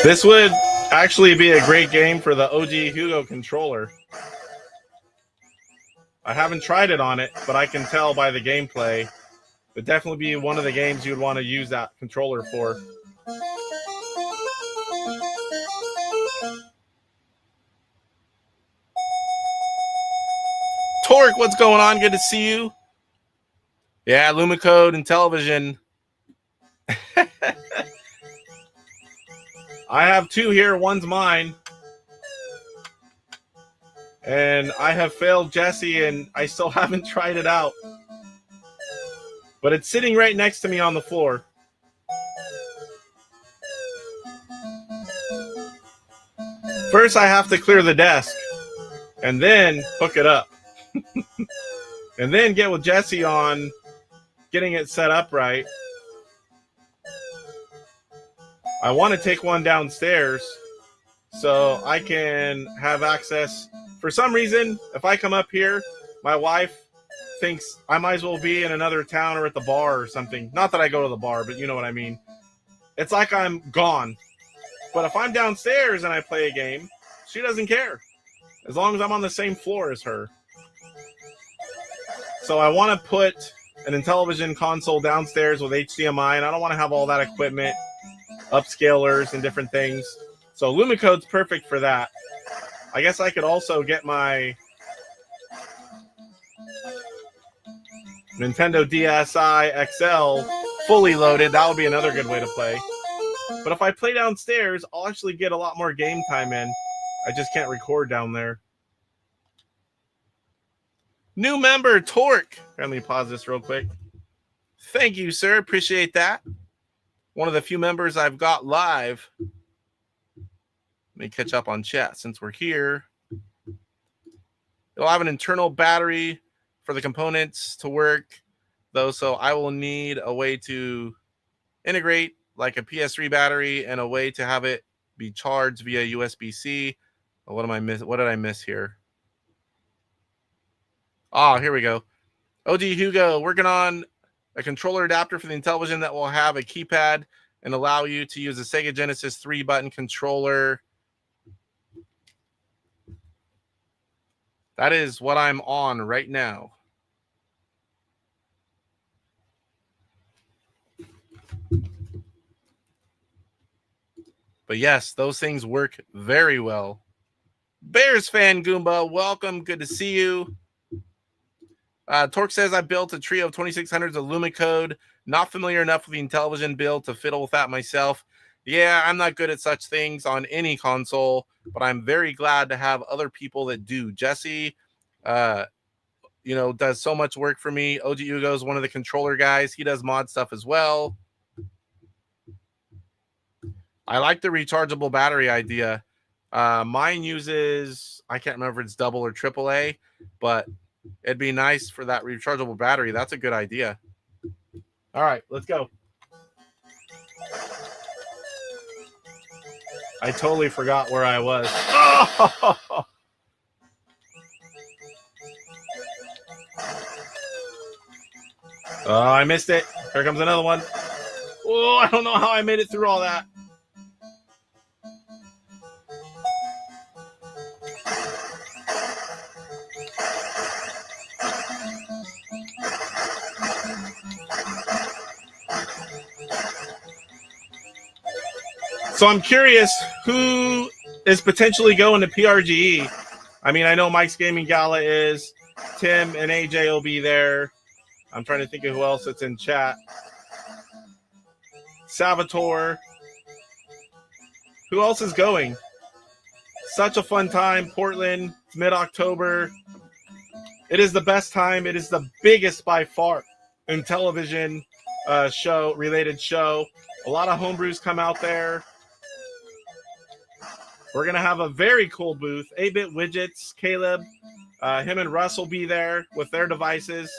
This would actually be a great game for the OG Hugo controller. I haven't tried it on it, but I can tell by the gameplay. It would definitely be one of the games you would want to use that controller for. Torque, what's going on? Good to see you. Yeah, LumaCode and Intellivision. I have two here. One's mine. And I have failed Jesse, and I still haven't tried it out. But it's sitting right next to me on the floor. First, I have to clear the desk, and then hook it up. And then get with Jesse on getting it set up right. I want to take one downstairs so I can have access. For some reason, if I come up here, my wife thinks I might as well be in another town or at the bar or something. Not that I go to the bar, but you know what I mean. It's like I'm gone. But if I'm downstairs and I play a game, she doesn't care. As long as I'm on the same floor as her. So I want to put an Intellivision console downstairs with HDMI, and I don't want to have all that equipment, upscalers and different things. So LumaCode's perfect for that. I guess I could also get my Nintendo DSi XL fully loaded. That would be another good way to play. But if I play downstairs, I'll actually get a lot more game time in. I just can't record down there. New member, Torque. Let me pause this real quick. Thank you, sir. Appreciate that. One of the few members I've got live. Let me catch up on chat since we're here. It'll have an internal battery for the components to work, though, so I will need a way to integrate like a PS3 battery and a way to have it be charged via USB-C. What did I miss here? Ah, here we go. OG Hugo, working on a controller adapter for the Intellivision that will have a keypad and allow you to use a Sega Genesis 3-button controller. That is what I'm on right now. But yes, those things work very well. Bears fan Goomba, welcome. Good to see you. Torque says, I built a trio of 2600s of LumaCode. Not familiar enough with the Intellivision build to fiddle with that myself. Yeah, I'm not good at such things on any console, but I'm very glad to have other people that do. Jesse, does so much work for me. OG Hugo is one of the controller guys. He does mod stuff as well. I like the rechargeable battery idea. Mine uses, I can't remember if it's double or triple A, but it'd be nice for that rechargeable battery. That's a good idea. All right, let's go. I totally forgot where I was. Oh! Oh, I missed it. Here comes another one. Oh, I don't know how I made it through all that. So I'm curious who is potentially going to PRGE. I mean, I know Mike's Gaming Gala is. Tim and AJ will be there. I'm trying to think of who else that's in chat. Salvatore. Who else is going? Such a fun time. Portland, mid-October. It is the best time. It is the biggest by far Intellivision related show. A lot of homebrews come out there. We're going to have a very cool booth. 8-Bit Widgets, Caleb, him and Russ will be there with their devices.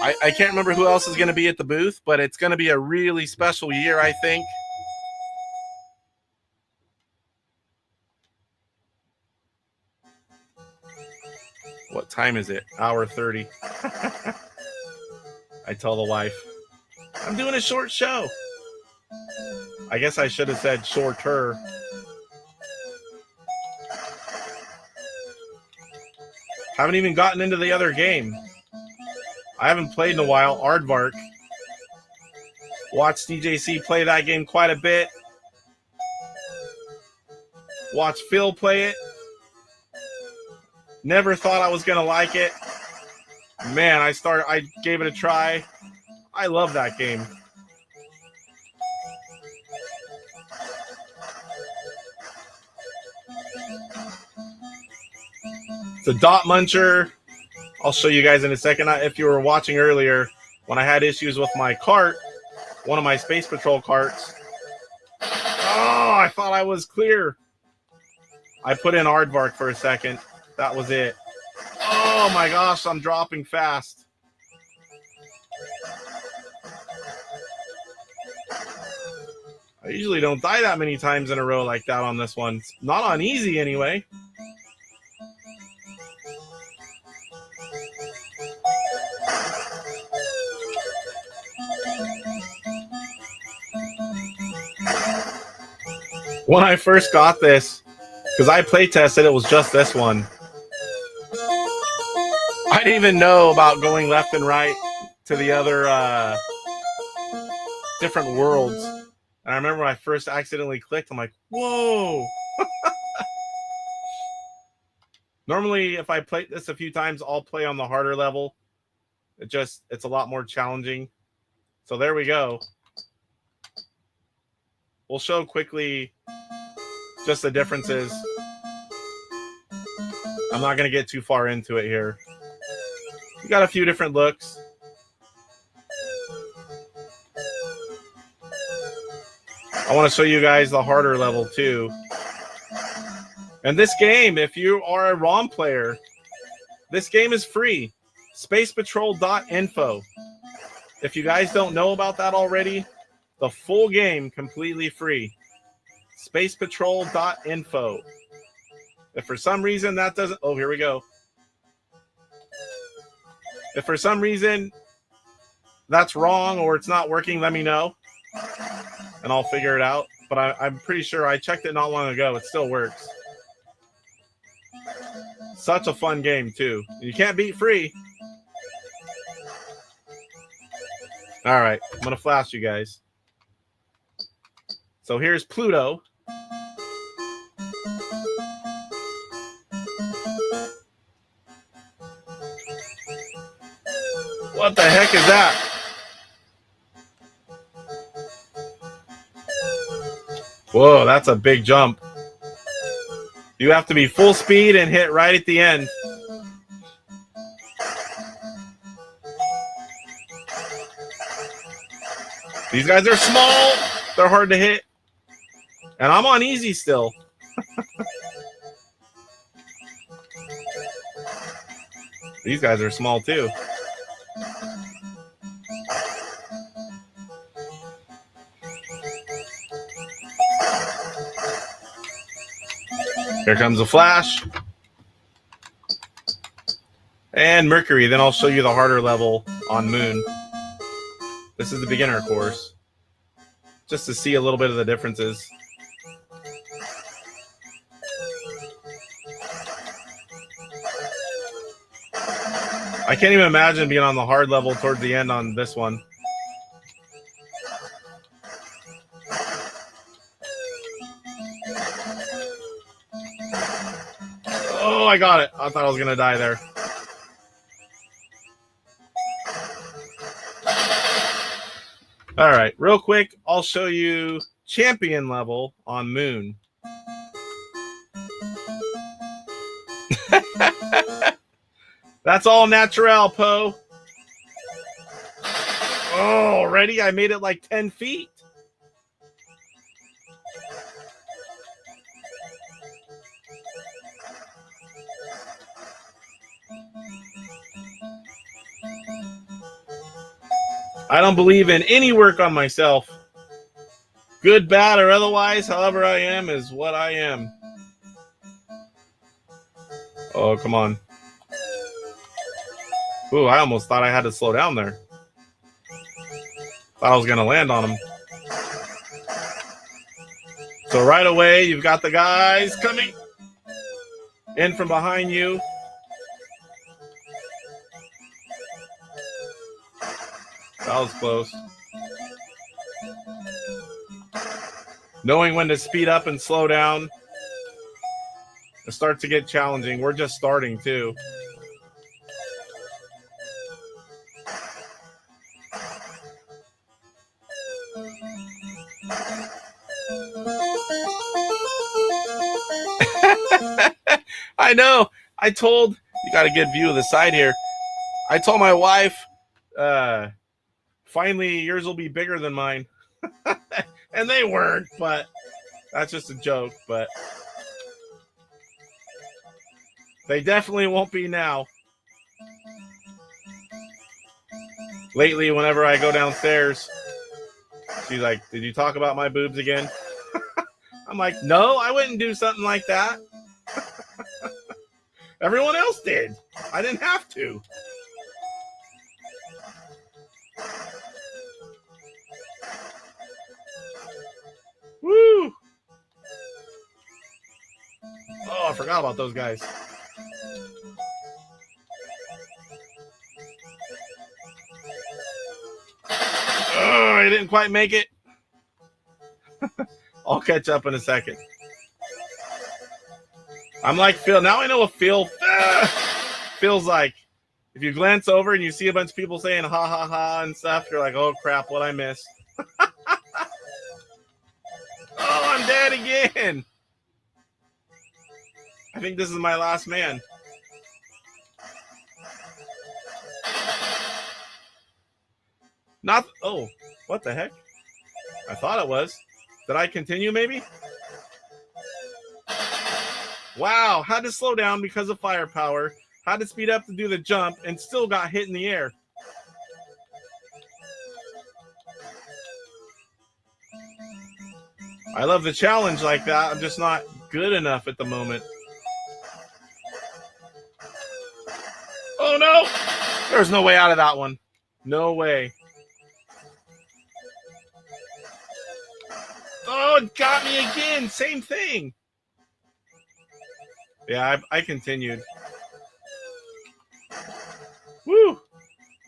I can't remember who else is going to be at the booth, but it's going to be a really special year, I think. What time is it? Hour 30. I tell the wife, I'm doing a short show. I guess I should have said shorter. Haven't even gotten into the other game. I haven't played in a while. Aardvark. Watched DJC play that game quite a bit. Watched Phil play it. Never thought I was going to like it. Man, I gave it a try. I love that game. It's a dot muncher. I'll show you guys in a second. If you were watching earlier, when I had issues with my cart, one of my Space Patrol carts. Oh, I thought I was clear. I put in Aardvark for a second. That was it. Oh my gosh, I'm dropping fast. I usually don't die that many times in a row like that on this one. Not on easy anyway. When I first got this, because I play tested, it was just this one. I didn't even know about going left and right to the other different worlds. And I remember when I first accidentally clicked, I'm like, whoa. Normally, if I play this a few times, I'll play on the harder level. It's a lot more challenging. So there we go. We'll show quickly just the differences. I'm not going to get too far into it here. We got a few different looks. I want to show you guys the harder level too. And this game, if you are a ROM player, this game is free. SpacePatrol.info. If you guys don't know about that already, the full game completely free. SpacePatrol.info. If for some reason that doesn't... Oh, here we go. If for some reason that's wrong or it's not working, let me know. And I'll figure it out. But I'm pretty sure I checked it not long ago. It still works. Such a fun game, too. You can't beat free. All right. I'm going to flash you guys. So here's Pluto. What the heck is that? Whoa, that's a big jump. You have to be full speed and hit right at the end. These guys are small. They're hard to hit. And I'm on easy still. These guys are small too. Here comes a flash. And Mercury. Then I'll show you the harder level on Moon. This is the beginner course. Just to see a little bit of the differences. I can't even imagine being on the hard level towards the end on this one. Oh, I got it. I thought I was going to die there. All right, real quick, I'll show you champion level on Moon. That's all natural, Poe. Oh, already I made it like 10 feet. I don't believe in any work on myself. Good, bad, or otherwise, however I am is what I am. Oh, come on. Ooh, I almost thought I had to slow down there. Thought I was going to land on him. So right away, you've got the guys coming in from behind you. That was close. Knowing when to speed up and slow down. It starts to get challenging. We're just starting, too. I know. I told, you got a good view of the side here. I told my wife, finally yours will be bigger than mine. And they weren't, but that's just a joke. But they definitely won't be now. Lately, whenever I go downstairs, she's like, did you talk about my boobs again? I'm like, no, I wouldn't do something like that. Everyone else did. I didn't have to. Woo! Oh, I forgot about those guys. Oh, I didn't quite make it. I'll catch up in a second. I'm like Phil. Now I know what Phil feels like. If you glance over and you see a bunch of people saying ha ha ha and stuff, you're like, oh crap, what I missed. Oh, I'm dead again. I think this is my last man. Not, oh, what the heck? I thought it was. Did I continue maybe? Wow, had to slow down because of firepower. Had to speed up to do the jump and still got hit in the air. I love the challenge like that. I'm just not good enough at the moment. Oh no! There's no way out of that one. No way. Oh, it got me again. Same thing. Yeah, I continued. Woo!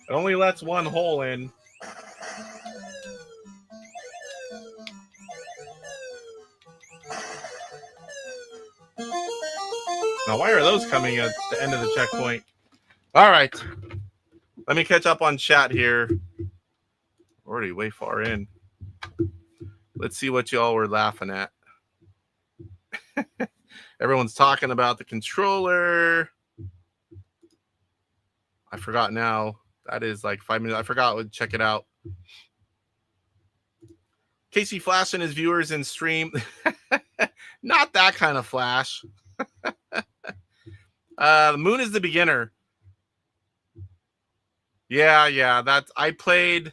It only lets one hole in. Now, why are those coming at the end of the checkpoint? All right. Let me catch up on chat here. Already way far in. Let's see what y'all were laughing at. Everyone's talking about the controller. I forgot now. That is like 5 minutes. I forgot. Check it out. Casey flashing his viewers in stream. Not that kind of flash. The moon is the beginner. Yeah. I played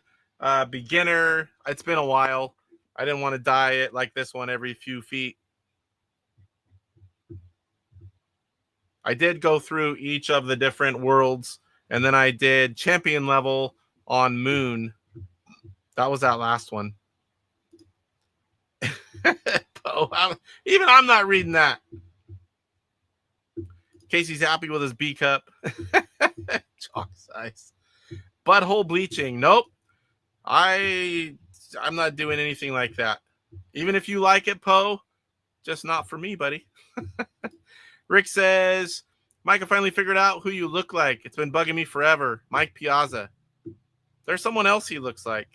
beginner. It's been a while. I didn't want to die it like this one every few feet. I did go through each of the different worlds, and then I did champion level on moon. That was that last one. Even I'm not reading that. Casey's happy with his B cup. Chalk size. Butthole bleaching. Nope. I'm not doing anything like that. Even if you like it, Poe, just not for me, buddy. Rick says, Mike, I finally figured out who you look like. It's been bugging me forever. Mike Piazza. There's someone else he looks like.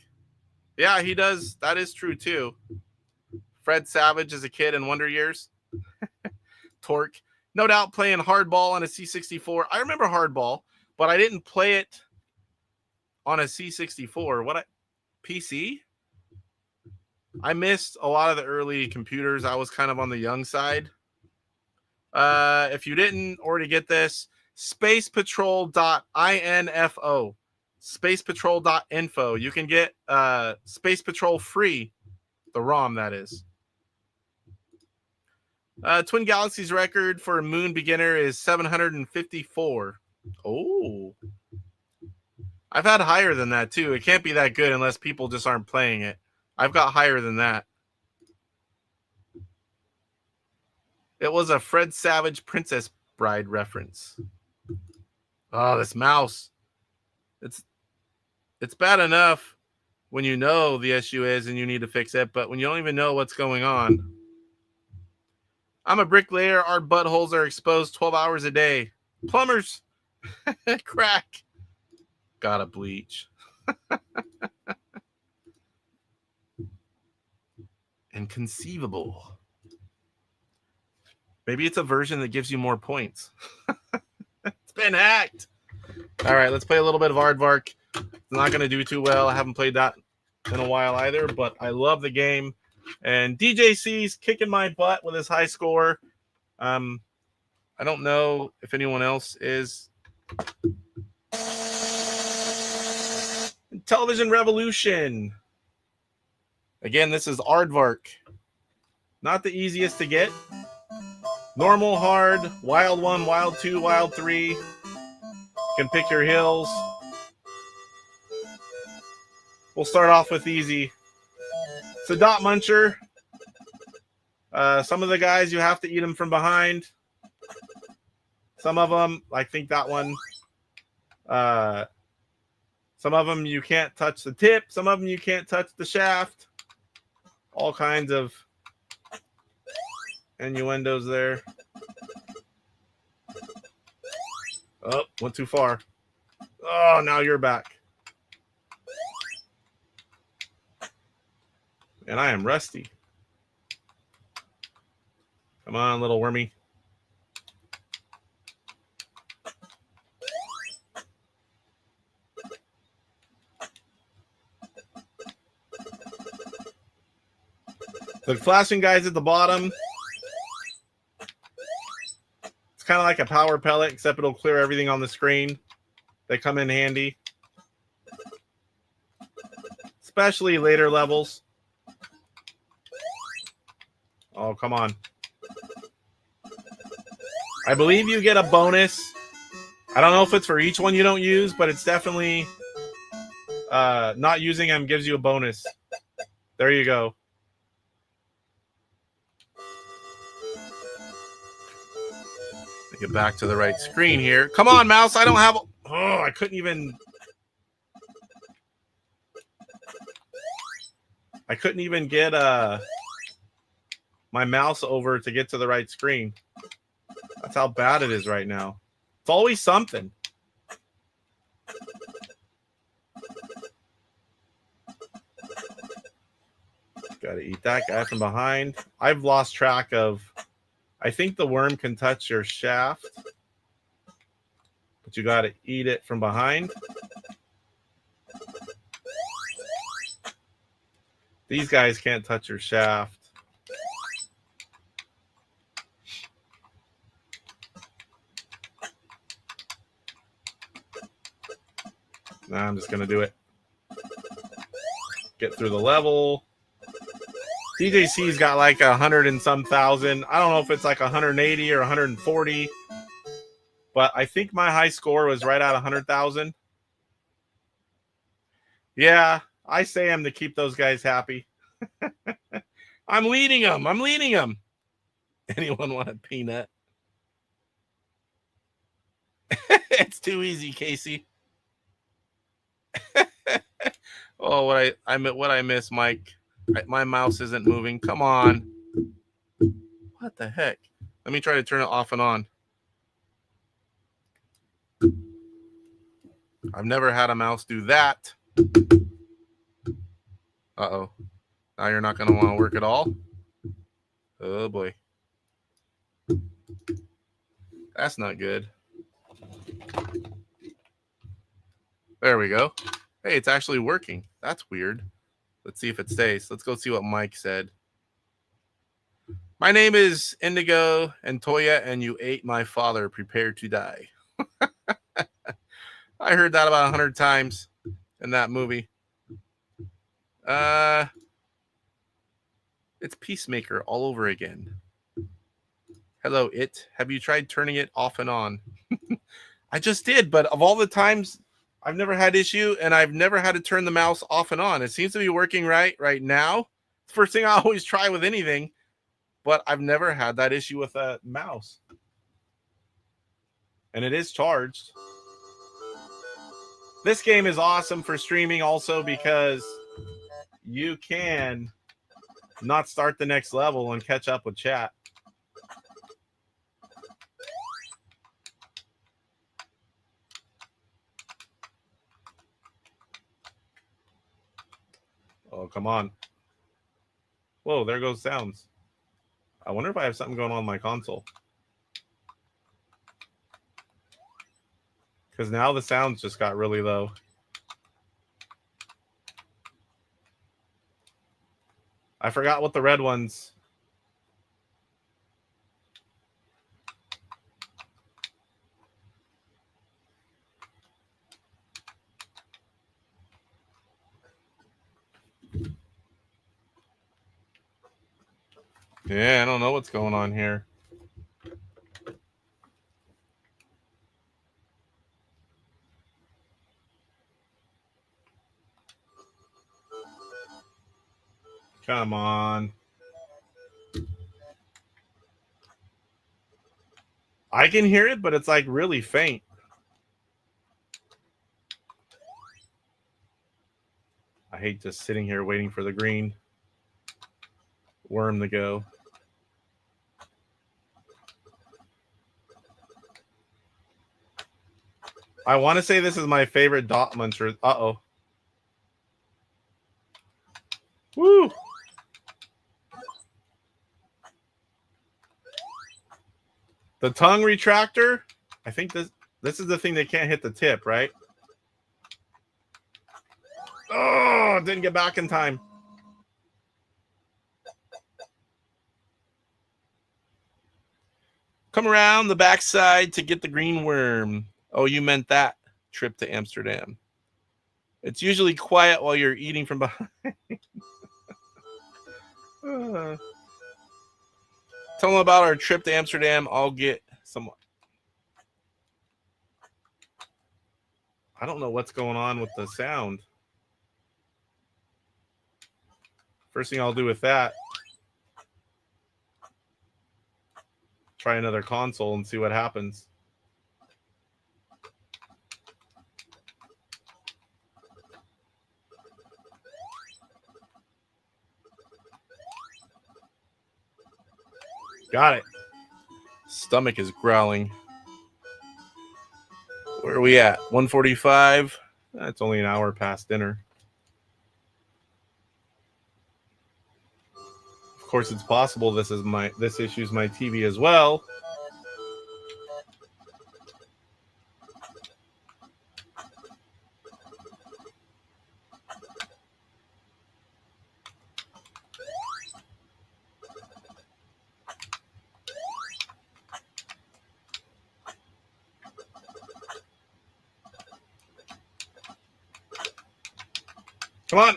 Yeah, he does. That is true, too. Fred Savage as a kid in Wonder Years. Torque. No doubt playing Hardball on a C64. I remember Hardball, but I didn't play it on a C64. PC? I missed a lot of the early computers. I was kind of on the young side. If you didn't already get this, spacepatrol.info. Spacepatrol.info. You can get Space Patrol free. The ROM, that is. Twin Galaxies record for a Moon beginner is 754. Oh. I've had higher than that, too. It can't be that good unless people just aren't playing it. I've got higher than that. It was a Fred Savage Princess Bride reference. Oh, this mouse. It's bad enough when you know the issue is and you need to fix it, but when you don't even know what's going on. I'm a bricklayer. Our buttholes are exposed 12 hours a day. Plumbers. Crack. Gotta bleach. Inconceivable. Maybe it's a version that gives you more points. It's been hacked. All right, let's play a little bit of Aardvark. It's not going to do too well. I haven't played that in a while either, but I love the game. And DJC's kicking my butt with his high score. I don't know if anyone else is. Intellivision Revolution. Again, this is Aardvark. Not the easiest to get. Normal, hard, wild 1, wild 2, wild 3. You can pick your hills. We'll start off with easy. It's a dot muncher. Some of the guys, you have to eat them from behind. Some of them, I think that one. Some of them, you can't touch the tip. Some of them, you can't touch the shaft. All kinds of innuendos there. Oh, went too far. Oh, now you're back. And I am rusty. Come on, little wormy. The flashing guys at the bottom. It's kind of like a power pellet, except it'll clear everything on the screen. They come in handy. Especially later levels. Oh, come on. I believe you get a bonus. I don't know if it's for each one you don't use, but it's definitely not using them gives you a bonus. There you go. Get back to the right screen here. Come on, mouse. I don't have. Oh, I couldn't even. I couldn't even get my mouse over to get to the right screen. That's how bad it is right now. It's always something. Got to eat that guy from behind. I've lost track of... I think the worm can touch your shaft, but you got to eat it from behind. These guys can't touch your shaft. Nah, I'm just going to do it. Get through the level. DJC's got like 100 and some thousand. I don't know if it's like 180 or 140, but I think my high score was right at 100,000. Yeah, I say I'm to keep those guys happy. I'm leading them. I'm leading them. Anyone want a peanut? It's too easy, Casey. Oh, what I miss, Mike. My mouse isn't moving. Come on. What the heck? Let me try to turn it off and on. I've never had a mouse do that. Uh-oh. Now you're not going to want to work at all? Oh, boy. That's not good. There we go. Hey, it's actually working. That's weird. Let's see if it stays. Let's go see what Mike said. My name is Indigo and Toya, and you ate my father. Prepare to die. I heard that about 100 times in that movie. It's Peacemaker all over again. Hello, it. Have you tried turning it off and on? I just did, but of all the times, I've never had issue, and I've never had to turn the mouse off and on. It seems to be working right now. It's the first thing I always try with anything, but I've never had that issue with a mouse. And it is charged. This game is awesome for streaming also because you can not start the next level and catch up with chat. Oh, come on. Whoa, there goes sounds. I wonder if I have something going on my console. Because now the sounds just got really low. I forgot what the red ones. Yeah, I don't know what's going on here. Come on. I can hear it, but it's like really faint. I hate just sitting here waiting for the green worm to go. I want to say this is my favorite dot muncher. Uh-oh. Woo! The tongue retractor, I think this is the thing that can't hit the tip, right? Oh, didn't get back in time. Come around the backside to get the green worm. Oh, you meant that trip to Amsterdam. It's usually quiet while you're eating from behind. Tell them about our trip to Amsterdam. I'll get some. I don't know what's going on with the sound. First thing I'll do with that, try another console and see what happens. Got it. Stomach is growling. Where are we at? 1:45. That's only an hour past dinner. course, it's possible this issue's my TV as well. Come on.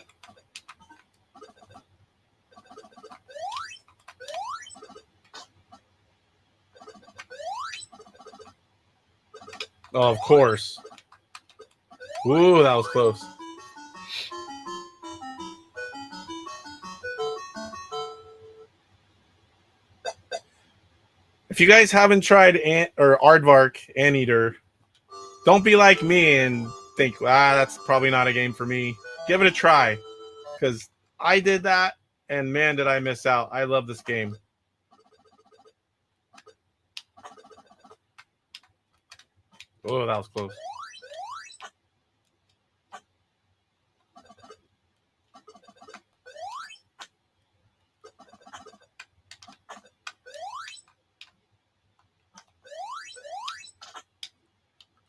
Oh, of course. Ooh, that was close. If you guys haven't tried Aardvark Anteater, don't be like me and think, that's probably not a game for me. Give it a try, because I did that, and man, did I miss out. I love this game. Oh, that was close.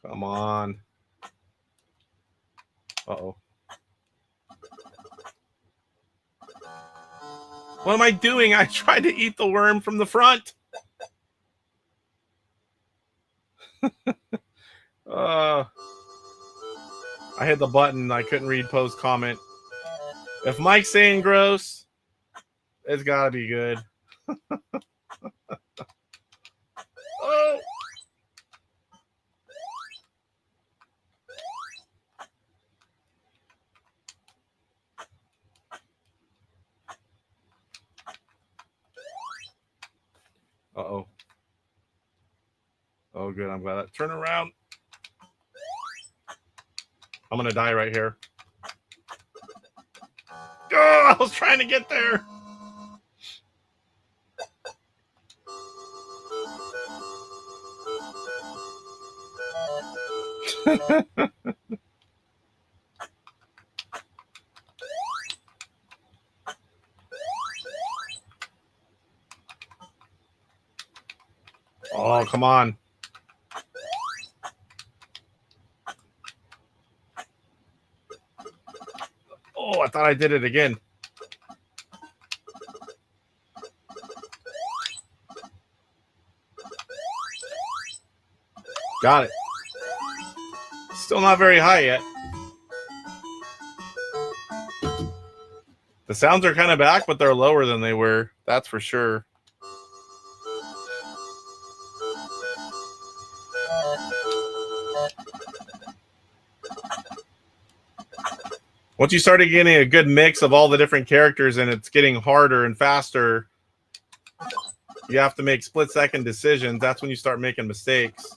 Come on. Uh-oh. What am I doing? I tried to eat the worm from the front. I hit the button. I couldn't read post comment. If Mike's saying gross, it's got to be good. Oh. Uh-oh. Oh, good. I'm glad that turn around. I'm going to die right here. Oh, I was trying to get there. Oh, come on. Oh, I thought I did it again. Got it. Still not very high yet. The sounds are kind of back, but they're lower than they were. That's for sure. Once you started getting a good mix of all the different characters and it's getting harder and faster, you have to make split-second decisions. That's when you start making mistakes.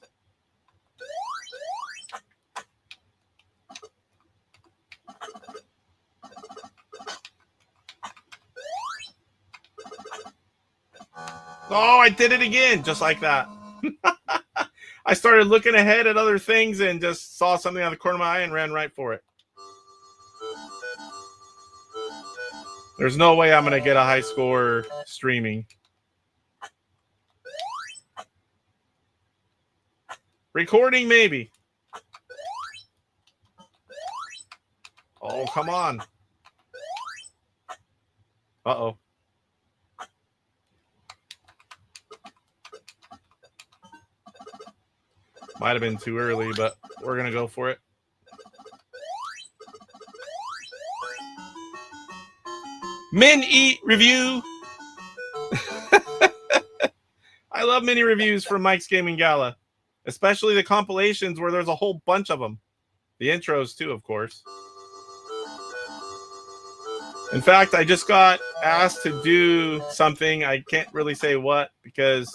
Oh, I did it again, just like that. I started looking ahead at other things and just saw something out of the corner of my eye and ran right for it. There's no way I'm going to get a high score streaming. Recording, maybe. Oh, come on. Uh-oh. Might have been too early, but we're going to go for it. Min-Eat review. I love mini reviews from Mike's Gaming Gala, especially the compilations where there's a whole bunch of them. The intros, too, of course. In fact, I just got asked to do something. I can't really say what because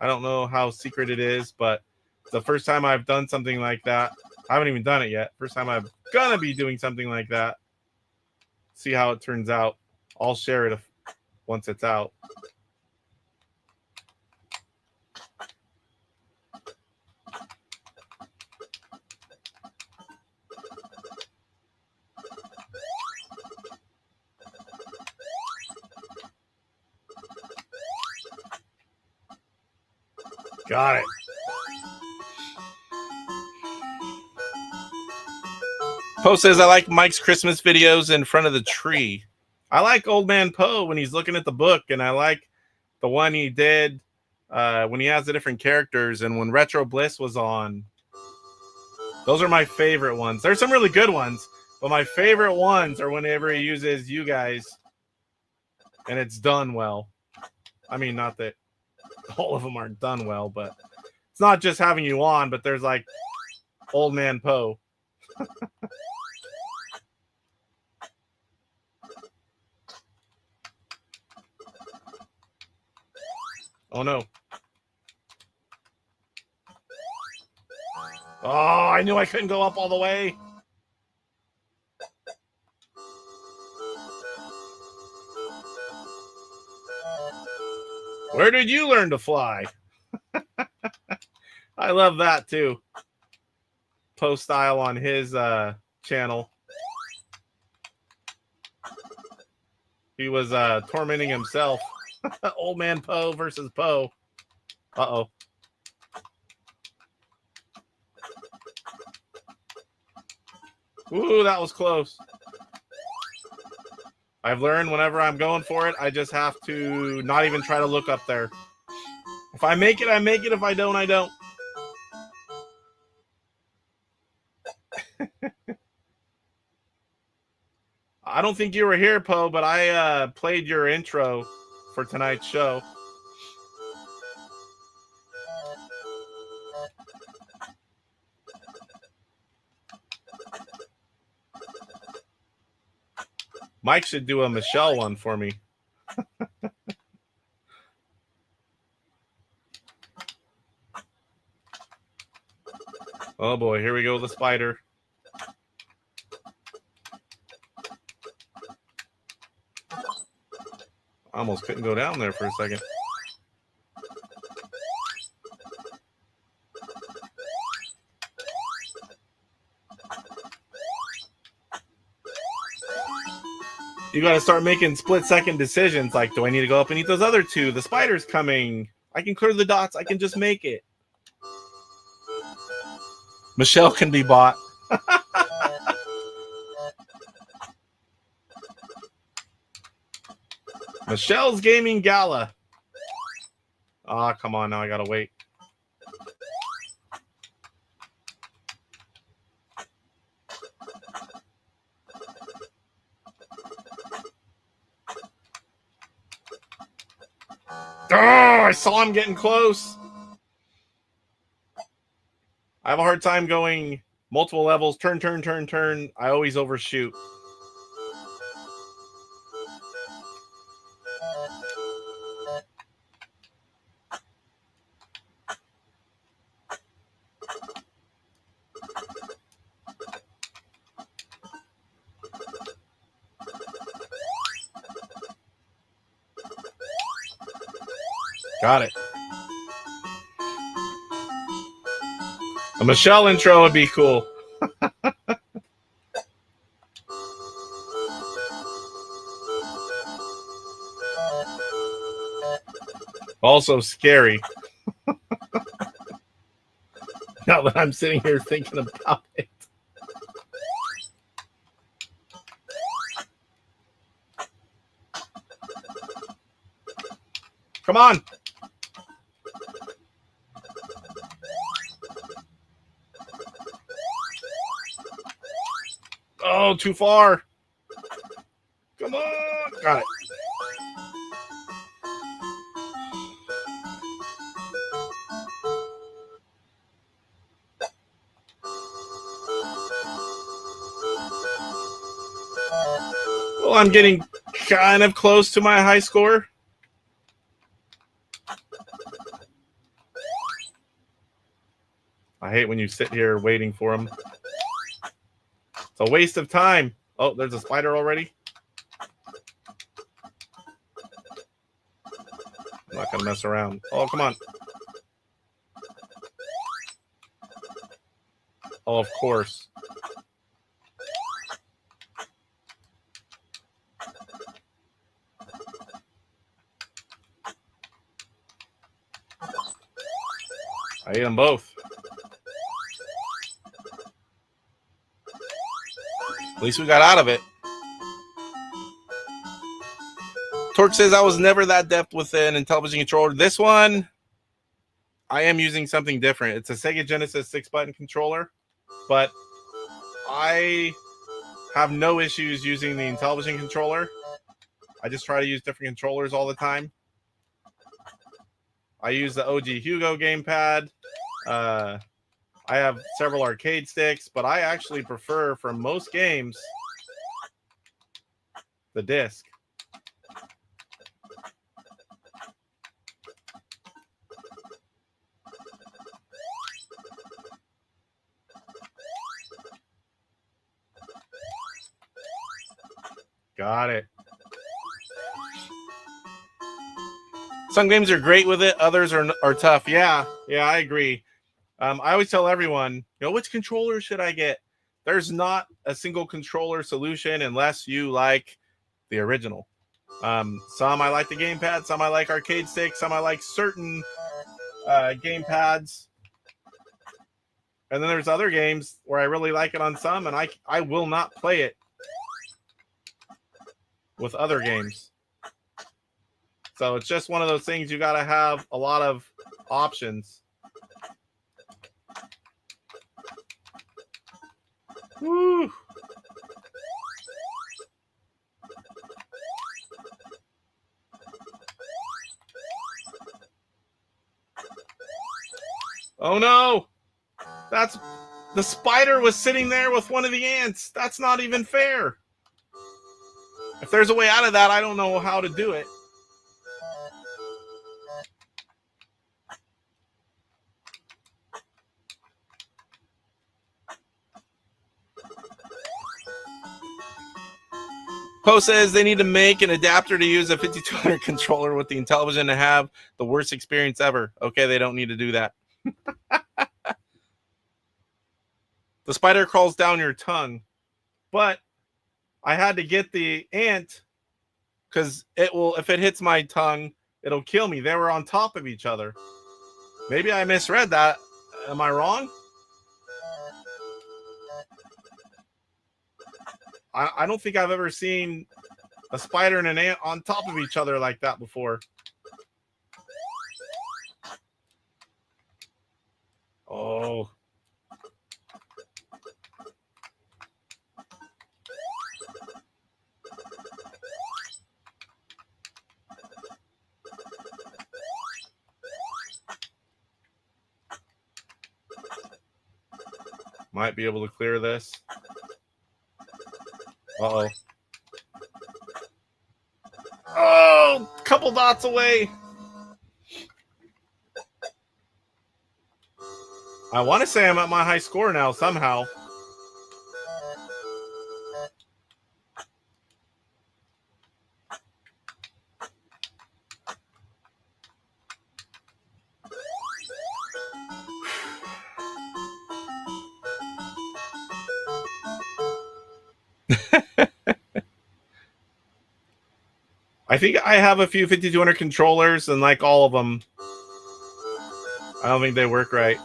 I don't know how secret it is, but it's the first time I've done something like that. I haven't even done it yet. First time I'm going to be doing something like that. See how it turns out. I'll share it once it's out. Got it. Poe says, I like Mike's Christmas videos in front of the tree. I like Old Man Poe when he's looking at the book, and I like the one he did when he has the different characters and when Retro Bliss was on. Those are my favorite ones. There's some really good ones, but my favorite ones are whenever he uses you guys and it's done well. I mean, not that all of them aren't done well, but it's not just having you on, but there's like Old Man Poe. Oh no. Oh, I knew I couldn't go up all the way. Where did you learn to fly? I love that too. Post style on his channel. He was tormenting himself. Old Man Poe versus Poe. Uh-oh. Ooh, that was close. I've learned whenever I'm going for it, I just have to not even try to look up there. If I make it, I make it. If I don't, I don't. I don't think you were here, Poe, but I played your intro for tonight's show. Mike should do a Michelle one for me. Oh boy, here we go, the spider. I almost couldn't go down there for a second. You got to start making split-second decisions like, do I need to go up and eat those other two? The spider's coming. I can clear the dots. I can just make it. Michelle can be bought. Michelle's Gaming Gala. Ah, come on. Now I got to wait. Oh, I saw him getting close. I have a hard time going multiple levels. Turn, turn, turn, turn. I always overshoot. Got it. A Michelle intro would be cool. Also scary. Now that I'm sitting here thinking about it. Come on. Oh, too far. Come on. Got it. Well, I'm getting kind of close to my high score. I hate when you sit here waiting for them. It's a waste of time. Oh, there's a spider already. I'm not going to mess around. Oh, come on. Oh, of course. I ate them both. At least we got out of it. Torch says I was never that depth with an Intellivision controller. This one, I am using something different. It's a Sega Genesis 6-button controller, but I have no issues using the Intellivision controller. I just try to use different controllers all the time. I use the OG Hugo gamepad. I have several arcade sticks, but I actually prefer, for most games, the disc. Got it. Some games are great with it. Others are tough. Yeah, I agree. I always tell everyone, which controller should I get? There's not a single controller solution unless you like the original. Some I like the gamepad. Some I like arcade sticks. Some I like certain gamepads. And then there's other games where I really like it on some, and I will not play it with other games. So it's just one of those things, you got to have a lot of options. Woo. Oh no! That's the spider was sitting there with one of the ants. That's not even fair. If there's a way out of that, I don't know how to do it. Poe says they need to make an adapter to use a 5200 controller with the Intellivision to have the worst experience ever. Okay, they don't need to do that. The spider crawls down your tongue, but I had to get the ant because it will, if it hits my tongue, it'll kill me. They were on top of each other. Maybe I misread that. Am I wrong? I don't think I've ever seen a spider and an ant on top of each other like that before. Oh. Might be able to clear this. Uh-oh. Oh, couple dots away. I want to say I'm at my high score now somehow. I think I have a few 5200 controllers, and like all of them, I don't think they work right.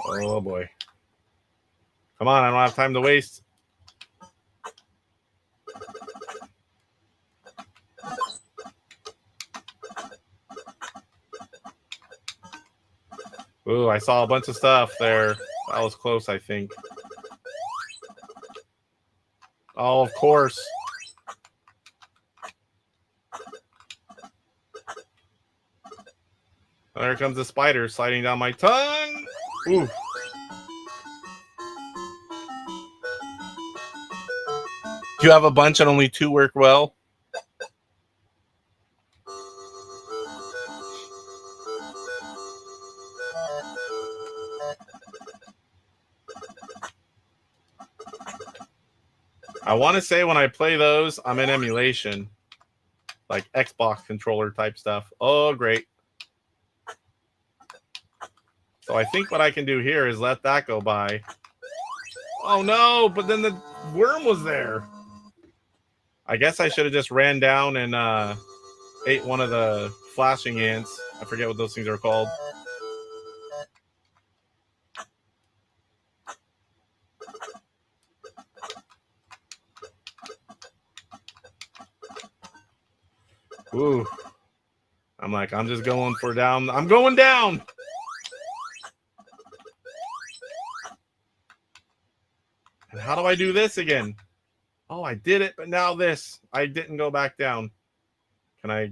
Oh boy. Come on, I don't have time to waste. Ooh, I saw a bunch of stuff there. That was close, I think. Oh, of course. There comes the spider sliding down my tongue. Ooh. You have a bunch and only two work well? I want to say when I play those, I'm in emulation. Like Xbox controller type stuff. Oh, great. So I think what I can do here is let that go by. Oh, no, but then the worm was there. I guess I should have just ran down and ate one of the flashing ants. I forget what those things are called. Ooh. I'm just going for down. I'm going down. And how do I do this again? Oh, I did it, but now this. I didn't go back down. Can I?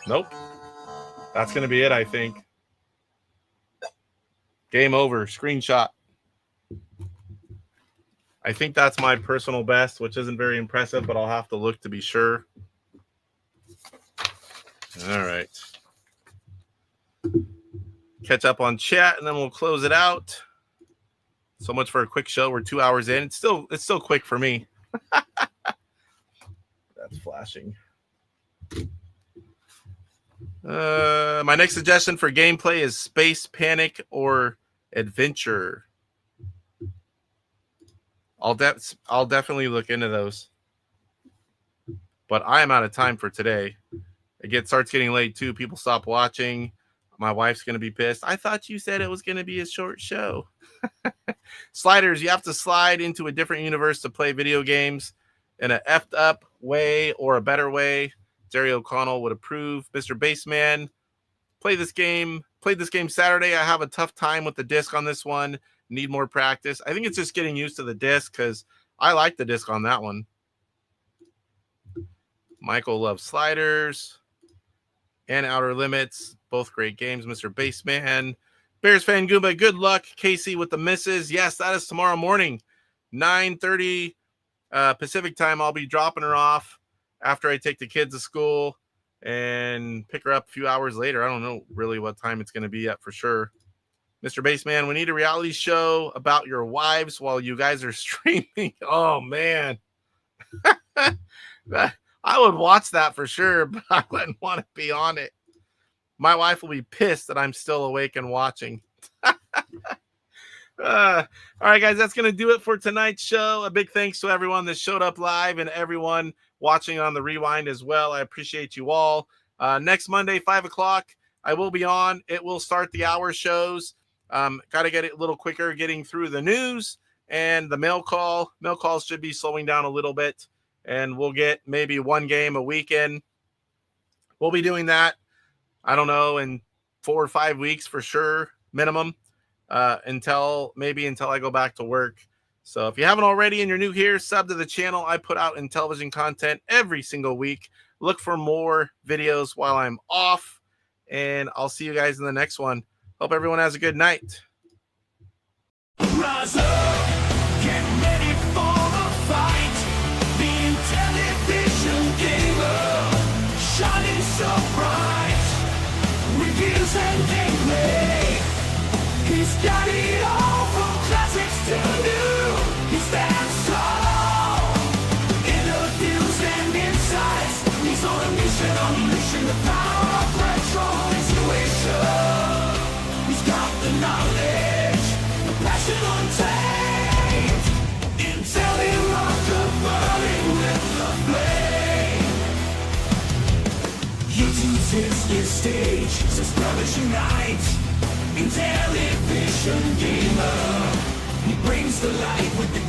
Nope. That's going to be it, I think. Game over. Screenshot. I think that's my personal best, which isn't very impressive, but I'll have to look to be sure. All right. Catch up on chat, and then we'll close it out. So much for a quick show. We're 2 hours in. It's still quick for me. That's flashing. My next suggestion for gameplay is Space Panic or Adventure. I'll definitely look into those. But I am out of time for today. It starts getting late too. People stop watching. My wife's going to be pissed. I thought you said it was going to be a short show. Sliders, you have to slide into a different universe to play video games in an effed up way or a better way. Jerry O'Connell would approve. Mr. Baseman, played this game Saturday. I have a tough time with the disc on this one. Need more practice. I think it's just getting used to the disc because I like the disc on that one. Michael loves Sliders and Outer Limits. Both great games, Mr. Baseman. Bears fan Goomba, good luck. Casey with the misses. Yes, that is tomorrow morning, 9:30 Pacific time. I'll be dropping her off after I take the kids to school and pick her up a few hours later. I don't know really what time it's going to be at for sure. Mr. Baseman, we need a reality show about your wives while you guys are streaming. Oh, man. I would watch that for sure, but I wouldn't want to be on it. My wife will be pissed that I'm still awake and watching. All right, guys, that's going to do it for tonight's show. A big thanks to everyone that showed up live and everyone watching on the rewind as well. I appreciate you all. Next Monday, 5 o'clock, I will be on. It will start the hour shows. Got to get it a little quicker getting through the news and the mail call. Mail calls should be slowing down a little bit, and we'll get maybe one game a weekend. We'll be doing that, I don't know, in 4 or 5 weeks for sure, minimum, until I go back to work. So if you haven't already and you're new here, sub to the channel. I put out Intellivision content every single week. Look for more videos while I'm off, and I'll see you guys in the next one. Hope everyone has a good night. Rise up, get ready for the fight. The Intellivision gamer, shining so bright. Reviews and gameplay, he's got it all from classics to new. He stands tall, interviews and insights. He's on a mission, unleashing the power of retro intuition. He's got the knowledge, the passion untamed. Intelli-rocker burning with the flame. YouTube's his stage, says brothers unite. Intellivision gamer, he brings the light with the